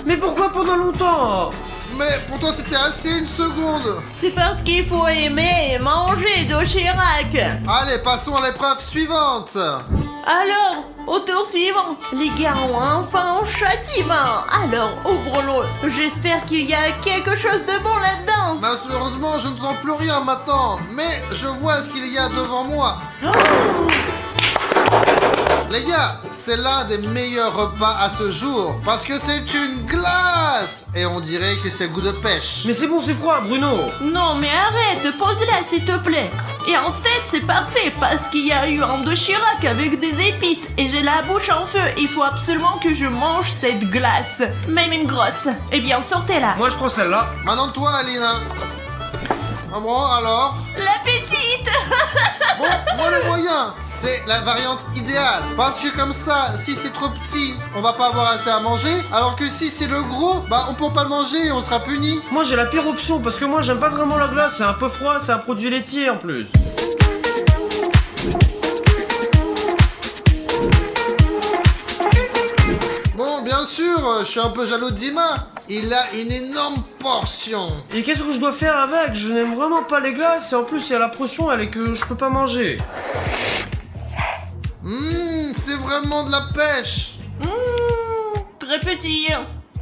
Mais pourquoi pendant longtemps? Mais pour toi, c'était assez une seconde. C'est parce qu'il faut aimer et manger d'eau Chirac. Allez, passons à l'épreuve suivante. Alors, au tour suivant, les gars ont enfin un châtiment. Alors, ouvrons-le. J'espère qu'il y a quelque chose de bon là-dedans. Malheureusement, je ne sens plus rien maintenant. Mais je vois ce qu'il y a devant moi. Les gars, c'est l'un des meilleurs repas à ce jour. Parce que c'est une glace. Et on dirait que c'est goût de pêche. Mais c'est bon, c'est froid, Bruno. Non, mais arrête, pose-la s'il te plaît. Et en fait, c'est parfait parce qu'il y a eu un de Chirac avec des épices et j'ai la bouche en feu. Il faut absolument que je mange cette glace. Même une grosse. Eh bien, sortez-la. Moi je prends celle-là. Maintenant toi, Alina. Ah bon, alors? La petite. Bon, moi le moyen, c'est la variante idéale. Parce que comme ça, si c'est trop petit, on va pas avoir assez à manger. Alors que si c'est le gros, bah on peut pas le manger et on sera puni. Moi j'ai la pire option parce que moi j'aime pas vraiment la glace, c'est un peu froid, c'est un produit laitier en plus. Bon, bien sûr, je suis un peu jaloux de Dima. Il a une énorme portion. Et qu'est-ce que je dois faire avec? Je n'aime vraiment pas les glaces et en plus il y a la pression, elle est que je peux pas manger. C'est vraiment de la pêche. Très petit.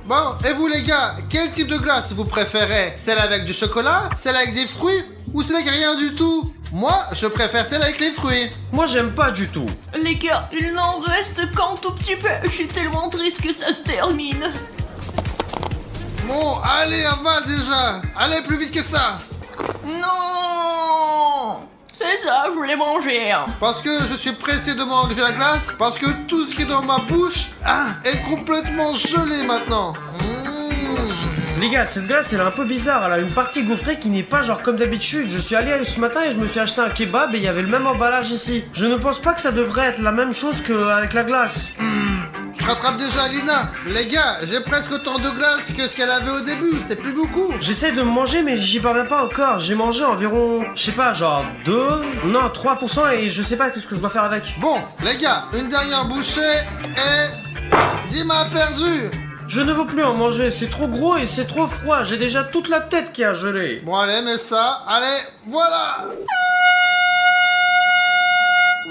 Bon, et vous les gars, quel type de glace vous préférez? Celle avec du chocolat? Celle avec des fruits? Ou celle avec rien du tout? Moi, je préfère celle avec les fruits. Moi j'aime pas du tout. Les gars, il n'en reste qu'un tout petit peu. Je suis tellement triste que ça se termine. Bon, allez, avale déjà. Allez, plus vite que ça. Non. C'est ça, je voulais manger. Parce que je suis pressé de manger la glace. Parce que tout ce qui est dans ma bouche est complètement gelé maintenant. Les gars, cette glace elle est un peu bizarre, elle a une partie gaufrée qui n'est pas genre comme d'habitude. Je suis allé ce matin et je me suis acheté un kebab et il y avait le même emballage ici. Je ne pense pas que ça devrait être la même chose qu'avec la glace. Je rattrape déjà Alina. Les gars, j'ai presque autant de glace que ce qu'elle avait au début. C'est plus beaucoup. J'essaie de me manger mais j'y parviens pas encore. J'ai mangé environ, je sais pas, genre 3% et je sais pas qu'est-ce que je dois faire avec. Bon, les gars, une dernière bouchée et... Dima a perdu. Je ne veux plus en manger, c'est trop gros et c'est trop froid. J'ai déjà toute la tête qui a gelé. Bon, allez, mets ça. Allez, voilà.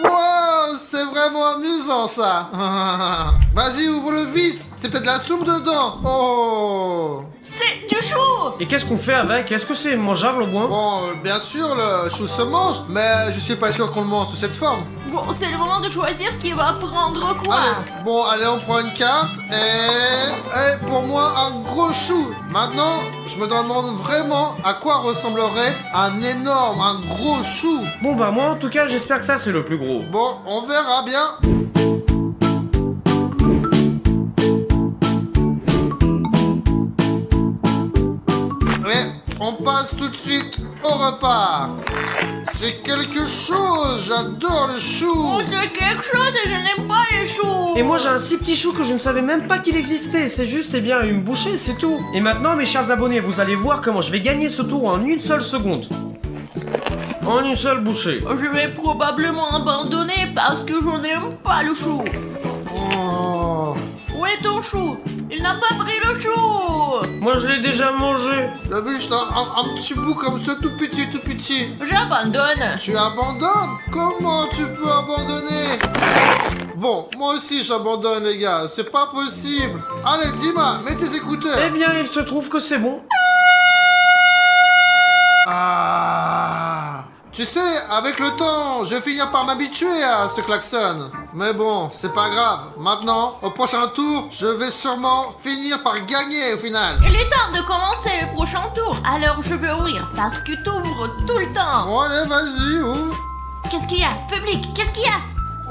Wow, c'est vraiment amusant ça. Vas-y, ouvre-le vite. C'est peut-être de la soupe dedans. Oh. C'est du chou. Et qu'est-ce qu'on fait avec? Est-ce que c'est mangeable au moins? Bon, bien sûr, le chou se mange, mais je suis pas sûr qu'on le mange sous cette forme. Bon, c'est le moment de choisir qui va prendre quoi. Allez, bon, allez, on prend une carte et pour moi, un gros chou. Maintenant, je me demande vraiment à quoi ressemblerait un gros chou. Bon bah moi en tout cas j'espère que ça c'est le plus gros. Bon, on verra bien. Et on passe tout de suite au repas. C'est quelque chose, j'adore le chou. Oh, c'est quelque chose et je n'aime pas les choux. Et moi j'ai un si petit chou que je ne savais même pas qu'il existait. C'est juste eh bien une bouchée, c'est tout. Et maintenant mes chers abonnés, vous allez voir comment je vais gagner ce tour en une seule seconde. En une seule bouchée. Je vais probablement abandonner parce que je n'aime pas le chou. Oh, Où est ton chou? Il n'a pas pris le chou. Moi je l'ai déjà mangé. la biche, un petit bout comme ça, tout petit, tout petit. J'abandonne. Tu abandonnes? Comment tu peux abandonner? Bon, moi aussi j'abandonne les gars, c'est pas possible. Allez, Dima, mets tes écouteurs. Eh bien il se trouve que c'est bon. Ah, Tu sais, avec le temps, je vais finir par m'habituer à ce klaxon. Mais bon, c'est pas grave. Maintenant, au prochain tour, je vais sûrement finir par gagner au final. Il est temps de commencer le prochain tour. Alors je veux ouvrir parce que t'ouvres tout le temps. Bon, allez, vas-y, ouvre. Qu'est-ce qu'il y a? Public, qu'est-ce qu'il y a?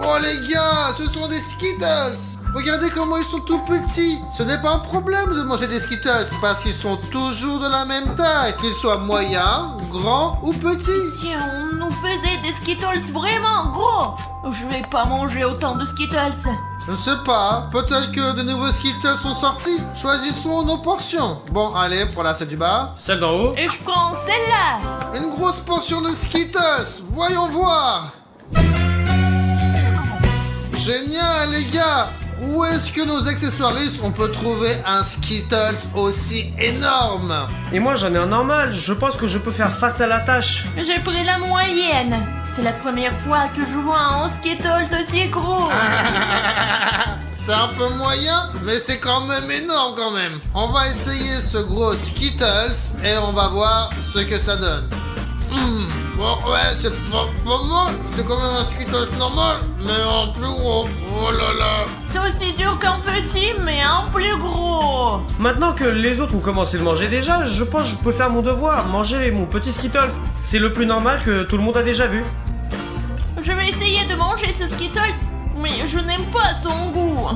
Oh les gars, ce sont des Skittles. Regardez comment ils sont tout petits. Ce n'est pas un problème de manger des Skittles parce qu'ils sont toujours de la même taille, qu'ils soient moyens, grands ou petits. Si on nous faisait des Skittles vraiment gros, je vais pas manger autant de Skittles. Je ne sais pas, peut-être que de nouveaux Skittles sont sortis. Choisissons nos portions. Bon, allez, pour la celle du bas. Celle d'en haut. Et je prends celle-là. Une grosse portion de Skittles. Voyons voir. Génial, les gars. Où est-ce que nos accessoiristes on peut trouver un Skittles aussi énorme? Et moi j'en ai un normal, je pense que je peux faire face à la tâche. J'ai pris la moyenne. C'est la première fois que je vois un Skittles aussi gros. C'est un peu moyen, mais c'est quand même énorme quand même. On va essayer ce gros Skittles et on va voir ce que ça donne. Bon, ouais, c'est pas mal. C'est quand même un Skittles normal, mais en plus gros. Oh là là. C'est aussi dur qu'un petit, mais un plus gros. Maintenant que les autres ont commencé de manger déjà, je pense que je peux faire mon devoir, manger mon petit Skittles. C'est le plus normal que tout le monde a déjà vu. Je vais essayer de manger ce Skittles, mais je n'aime pas son goût.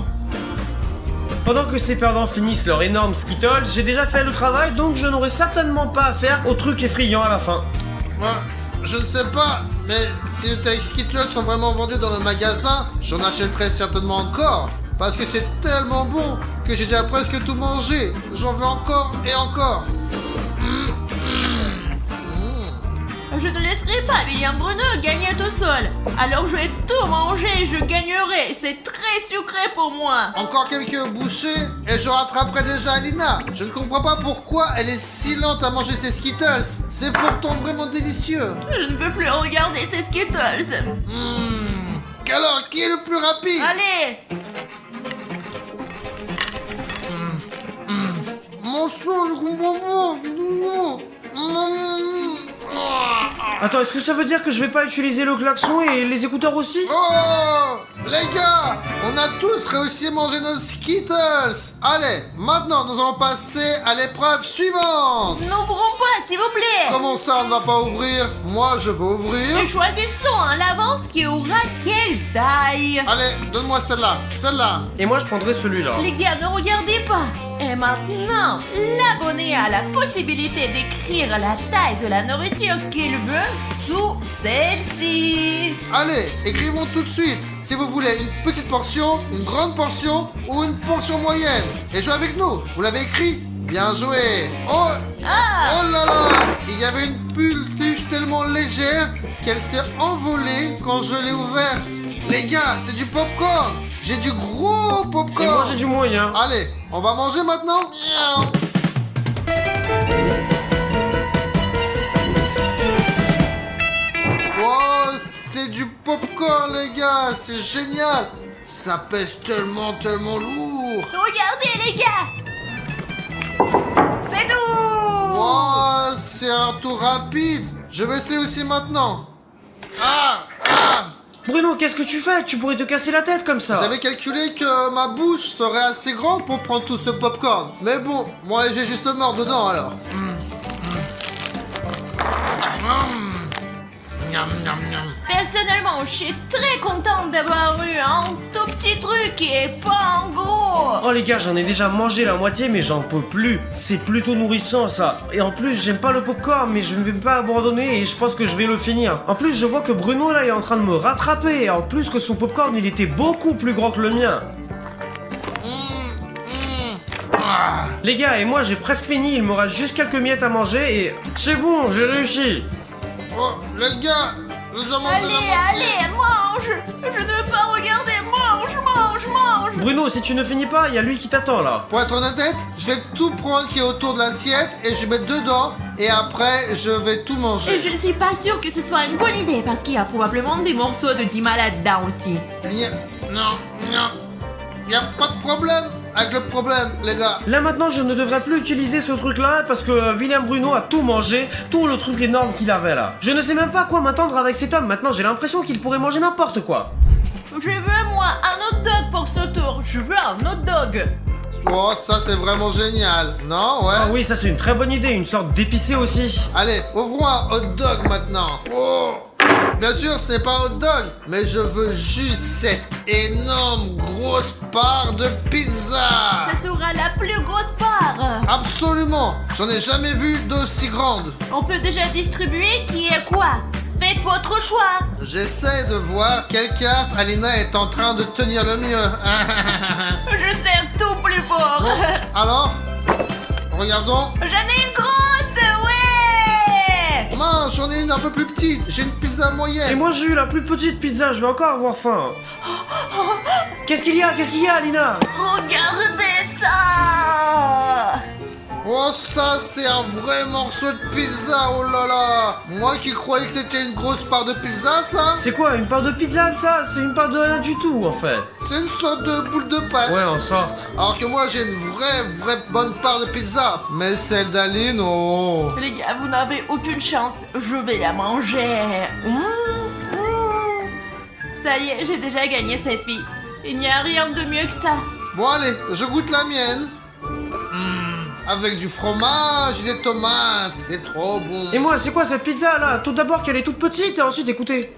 Pendant que ces perdants finissent leur énorme Skittles, j'ai déjà fait le travail, donc je n'aurai certainement pas affaire aux trucs effrayants à la fin. Moi, je ne sais pas, mais si les tels Skittles sont vraiment vendus dans le magasin, j'en achèterai certainement encore. Parce que c'est tellement bon que j'ai déjà presque tout mangé. J'en veux encore et encore. Je ne laisserai pas William Bruno gagner tout seul. Alors je vais tout manger et je gagnerai. C'est très sucré pour moi. Encore quelques bouchées et je rattraperai déjà Alina. Je ne comprends pas pourquoi elle est si lente à manger ses Skittles. C'est pourtant vraiment délicieux. Je ne peux plus regarder ces Skittles. Alors, qui est le plus rapide? Allez. Mon sang, je comprends pas. Attends, est-ce que ça veut dire que je vais pas utiliser le klaxon et les écouteurs aussi? Oh, les gars, on a tous réussi à manger nos Skittles. Allez, maintenant nous allons passer à l'épreuve suivante. N'ouvrons pas, s'il vous plaît. Comment ça, on ne va pas ouvrir? Moi, je vais ouvrir. Et choisissons à l'avance qui aura quelle taille. Allez, donne-moi celle-là, celle-là. Et moi je prendrai celui-là. Les gars, ne regardez pas. Et maintenant, l'abonné a la possibilité d'écrire la taille de la nourriture qu'il veut sous celle-ci. Allez, écrivons tout de suite. Si vous voulez une petite portion, une grande portion ou une portion moyenne. Et jouez avec nous. Vous l'avez écrit? Bien joué. Oh, Ah, oh là là. Il y avait une peluche tellement légère qu'elle s'est envolée quand je l'ai ouverte. Les gars, c'est du popcorn. J'ai du gros Et popcorn. moi j'ai du moyen. Allez, on va manger maintenant. Miaou. Oh, c'est du popcorn, les gars. C'est génial. Ça pèse tellement, tellement lourd. regardez les gars. C'est tout. Oh, c'est un tour rapide. Je vais essayer aussi maintenant. Ah, Bruno, qu'est-ce que tu fais? Tu pourrais te casser la tête comme ça. J'avais calculé que ma bouche serait assez grande pour prendre tout ce popcorn. Mais bon, moi j'ai juste mort dedans alors. Personnellement, je suis très contente d'avoir eu un tout petit truc et pas un gros. Oh les gars, j'en ai déjà mangé la moitié mais j'en peux plus. C'est plutôt nourrissant ça. Et en plus, j'aime pas le popcorn mais je ne vais pas abandonner et je pense que je vais le finir. En plus, je vois que Bruno là est en train de me rattraper. En plus que son popcorn, il était beaucoup plus grand que le mien. Les gars, et moi j'ai presque fini, il me reste juste quelques miettes à manger et c'est bon, j'ai réussi. Oh, les gars, nous avons Allez, mange. Je ne veux pas regarder, mange. Bruno, si tu ne finis pas, il y a lui qui t'attend là. Pour être honnête, je vais tout prendre qui est autour de l'assiette et je vais mettre dedans et après je vais tout Et manger. je suis pas sûre que ce soit une bonne idée parce qu'il y a probablement des morceaux de Dima là-dedans aussi. Non, y a pas de problème. avec le problème, les gars. Là maintenant, je ne devrais plus utiliser ce truc-là parce que Willem Bruno a tout mangé, tout le truc énorme qu'il avait là. Je ne sais même pas à quoi m'attendre avec cet homme. Maintenant, j'ai l'impression qu'il pourrait manger n'importe quoi. Je veux, moi, un hot dog pour ce tour. Je veux un hot dog. Oh, ça c'est vraiment génial. Non, ouais. Ah oui, ça c'est une très bonne idée, une sorte d'épicé aussi. Allez, ouvrons un hot dog maintenant. Oh. Bien sûr, ce n'est pas un hot dog, mais je veux juste cette énorme grosse part de pizza. Ça sera la plus grosse part. Absolument. J'en ai jamais vu d'aussi grande. On peut déjà distribuer qui est quoi. Faites votre choix. J'essaie de voir quelle carte Alina est en train de tenir le mieux. Je sers tout plus fort. Alors, regardons. J'en ai une grosse, ouais. Mince, j'en ai une un peu plus petite. J'ai une pizza Et moyenne. moi j'ai eu la plus petite pizza, je vais encore avoir faim. Qu'est-ce qu'il y a? Qu'est-ce qu'il y a, Alina? Regardez ça. Oh, ça c'est un vrai morceau de pizza. Oh là là. Moi qui croyais que c'était une grosse part de pizza, ça. C'est quoi, une part de pizza ça? C'est une part de rien du tout en fait. C'est une sorte de boule de pâte. Ouais, en sorte. Alors que moi j'ai une vraie bonne part de pizza. Mais celle d'Aline, oh. Les gars, vous n'avez aucune chance. Je vais la manger. Ça y est, j'ai déjà gagné cette vie. Il n'y a rien de mieux que ça. Bon allez, je goûte la mienne. Avec du fromage et des tomates, c'est trop bon. Et moi, c'est quoi cette pizza là? Tout d'abord qu'elle est toute petite et ensuite écoutez.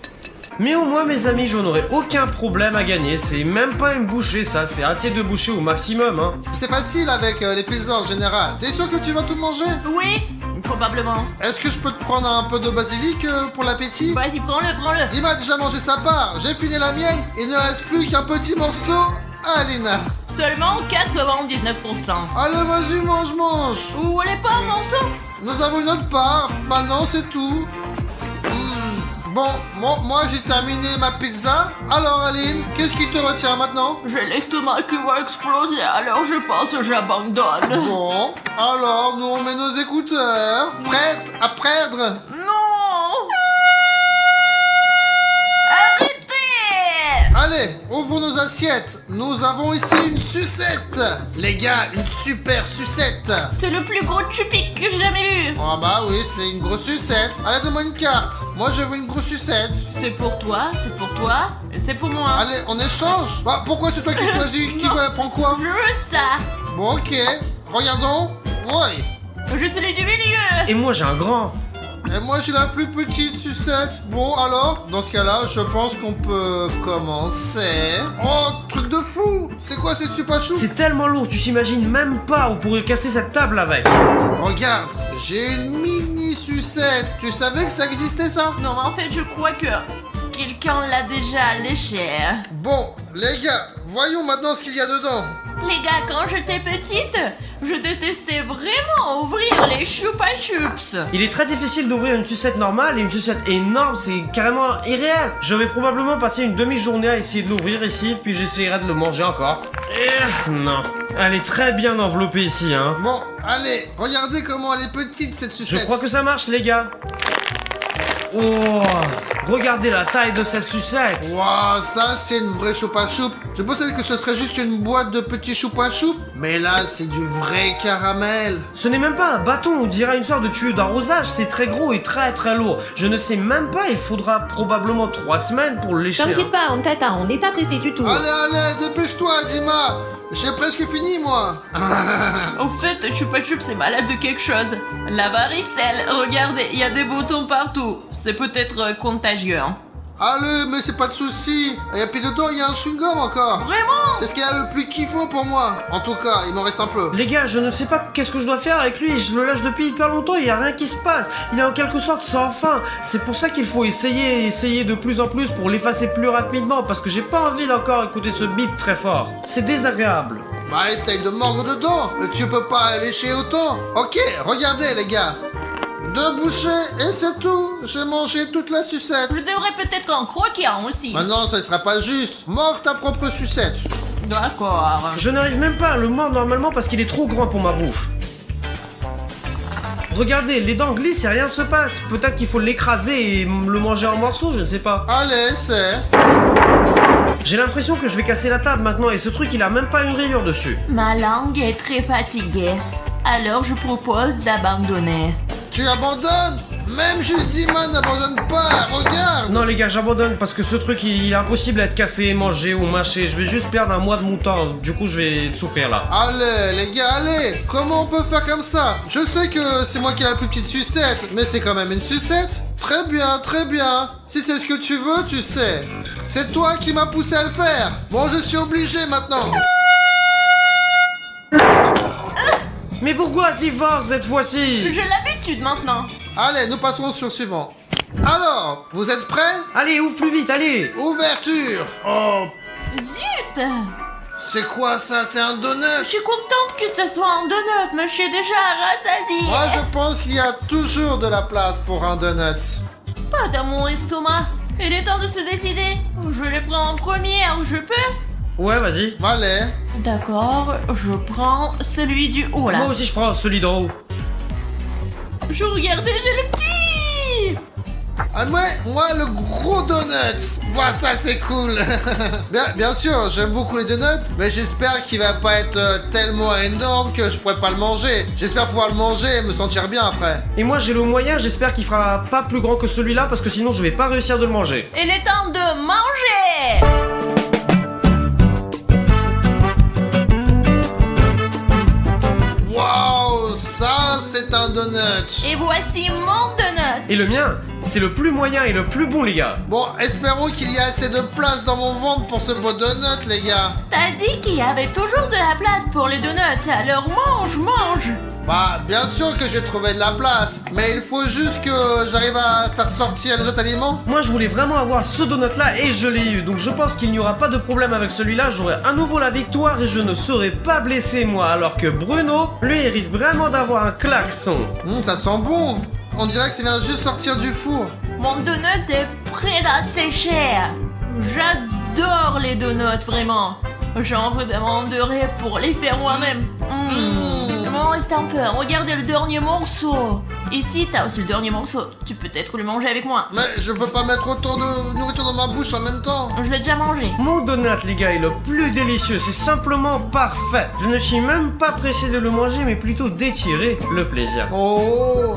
Mais au moins mes amis, je n'aurai aucun problème à gagner. C'est même pas une bouchée ça, c'est un tiers de bouchée au maximum hein. C'est facile avec les pizzas en général. T'es sûr que tu vas tout manger? Oui, probablement. Est-ce que je peux te prendre un peu de basilic pour l'appétit? Vas-y, prends-le. Dima a déjà mangé sa part, j'ai fini la mienne, il ne reste plus qu'un petit morceau à Alina. Seulement 99%. Allez vas-y, mange. Vous voulez pas un morceau? Nous avons une autre part, maintenant c'est tout. Bon, moi j'ai terminé ma pizza. Alors Aline, qu'est-ce qui te retient maintenant? J'ai l'estomac qui va exploser, alors je pense que j'abandonne. Bon, alors nous on met nos écouteurs. Prête à perdre? Non! Arrêtez! Allez, ouvrons nos assiettes. Nous avons ici une sucette. Les gars, une super sucette. C'est le plus gros chupic que j'ai jamais vu. Ah bah oui, c'est une grosse sucette. Allez, donne-moi une carte. Moi, je veux une grosse sucette. C'est pour toi, et c'est pour moi. Allez, on échange. Bah, pourquoi c'est toi qui choisis? Qui prend quoi? Je veux ça. Bon, ok. Regardons. Ouais. Je suis celui du milieu. Et moi j'ai un grand. Et moi, j'ai la plus petite sucette. Bon, alors, dans ce cas-là, je pense qu'on peut commencer. Oh, truc de fou. C'est quoi ces super choux? C'est tellement lourd, tu t'imagines même pas, on pourrait casser cette table avec. Regarde, j'ai une mini sucette. Tu savais que ça existait, ça? Non, en fait, je crois que quelqu'un l'a déjà léché. Bon, les gars, voyons maintenant ce qu'il y a dedans. Les gars, quand j'étais petite, je détestais vraiment ouvrir les choupa chups. Il est très difficile d'ouvrir une sucette normale et une sucette énorme, c'est carrément irréel. Je vais probablement passer une demi-journée à essayer de l'ouvrir ici, puis j'essaierai de le manger encore. Non, elle est très bien enveloppée ici, hein. Bon, allez, regardez comment elle est petite cette Je sucette. crois que ça marche, les gars. Oh, regardez la taille de cette sucette. Waouh, ça c'est une vraie choupa choup. Je pensais que ce serait juste une boîte de petits choupa choup, mais là c'est du vrai caramel. Ce n'est même pas un bâton, on dirait une sorte de tuyau d'arrosage, c'est très gros et très lourd. Je ne sais même pas, il faudra probablement 3 semaines pour le lécher. T'inquiète hein. pas, on t'attend, on n'est pas pressé du tout. Allez, dépêche-toi, Dima. J'ai presque fini, moi. En fait, choupa chups c'est malade de quelque chose. La varicelle, regardez, il y a des boutons partout. C'est peut-être contagieux, hein. Allez, mais c'est pas de souci. Et puis dedans, il y a un chewing-gum encore. Vraiment? C'est ce qu'il y a le plus kiffant pour moi. En tout cas, il m'en reste un peu. Les gars, je ne sais pas qu'est-ce que je dois faire avec lui, je le lâche depuis hyper longtemps, il n'y a rien qui se passe. Il est en quelque sorte sans fin. C'est pour ça qu'il faut essayer de plus en plus pour l'effacer plus rapidement, parce que j'ai pas envie d'encore écouter ce bip très fort. C'est désagréable. Bah, essaye de mordre dedans. Tu peux pas lécher autant. Ok, regardez, les gars. 2 bouchées et c'est tout. J'ai mangé toute la sucette. Je devrais peut-être en croquer un aussi. Maintenant, ça ne sera pas juste. Mords ta propre sucette. D'accord. Je n'arrive même pas à le mordre normalement parce qu'il est trop grand pour ma bouche. Regardez, les dents glissent et rien ne se passe. Peut-être qu'il faut l'écraser et le manger en morceaux, je ne sais pas. Allez, c'est. J'ai l'impression que je vais casser la table maintenant et ce truc il a même pas une rayure dessus. Ma langue est très fatiguée. Alors je propose d'abandonner. Tu abandonnes? Même Justy-Man n'abandonne pas, regarde! Non les gars, j'abandonne parce que ce truc il est impossible à être cassé, mangé ou mâché. Je vais juste perdre un mois de mon temps, du coup je vais souffrir là. Allez, les gars, allez! Comment on peut faire comme ça? Je sais que c'est moi qui ai la plus petite sucette, mais c'est quand même une sucette. Très bien, très bien. Si c'est ce que tu veux, tu sais. C'est toi qui m'as poussé à le faire. Bon, je suis obligé maintenant. Mais pourquoi si fort cette fois-ci? J'ai l'habitude maintenant. Allez, nous passons sur le suivant. Alors, vous êtes prêts? Allez, ouvre plus vite, allez! Ouverture! Oh, Zut! c'est quoi ça? C'est un Je donut? suis contente que ce soit un donut, mais je suis déjà rassasiée. Moi, je pense qu'il y a toujours de la place pour un donut. Pas dans mon estomac. Il est temps de se décider. Je les prends en première, je peux? Ouais, vas-y. Allez. D'accord, je prends celui du haut là. Moi aussi je prends celui d'en haut. Je regardais, j'ai le petit. Ah, moi, le gros donut. Voilà, ça, c'est cool. bien sûr, j'aime beaucoup les donuts, mais j'espère qu'il va pas être tellement énorme que je pourrais pas le manger. J'espère pouvoir le manger et me sentir bien après. Et moi j'ai le moyen, j'espère qu'il fera pas plus grand que celui-là parce que sinon je vais pas réussir de le manger. Il est temps de manger. Waouh, ça, c'est un donut. Et voici mon donut. Et le mien, c'est le plus moyen et le plus bon les gars. Bon, espérons qu'il y a assez de place dans mon ventre pour ce beau donut, les gars. T'as dit qu'il y avait toujours de la place pour les donuts, alors mange. Bah, bien sûr que j'ai trouvé de la place, mais il faut juste que j'arrive à faire sortir les autres aliments. Moi je voulais vraiment avoir ce donut là et je l'ai eu, donc je pense qu'il n'y aura pas de problème avec celui-là, j'aurai à nouveau la victoire et je ne serai pas blessé moi, alors que Bruno, lui il risque vraiment d'avoir un klaxon. Ça sent bon. On dirait que ça vient juste sortir du four. Mon donut est prêt à sécher. J'adore les donuts, vraiment. J'en redemanderai pour les faire moi-même. Il m'en reste un peu. Regardez le dernier morceau. Ici, t'as aussi le dernier morceau. Tu peux peut-être le manger avec moi. Mais je peux pas mettre autant de nourriture dans ma bouche en même temps. Je l'ai déjà mangé. Mon donut les gars est le plus délicieux, c'est simplement parfait. Je ne suis même pas pressé de le manger mais plutôt d'étirer le plaisir. Oh,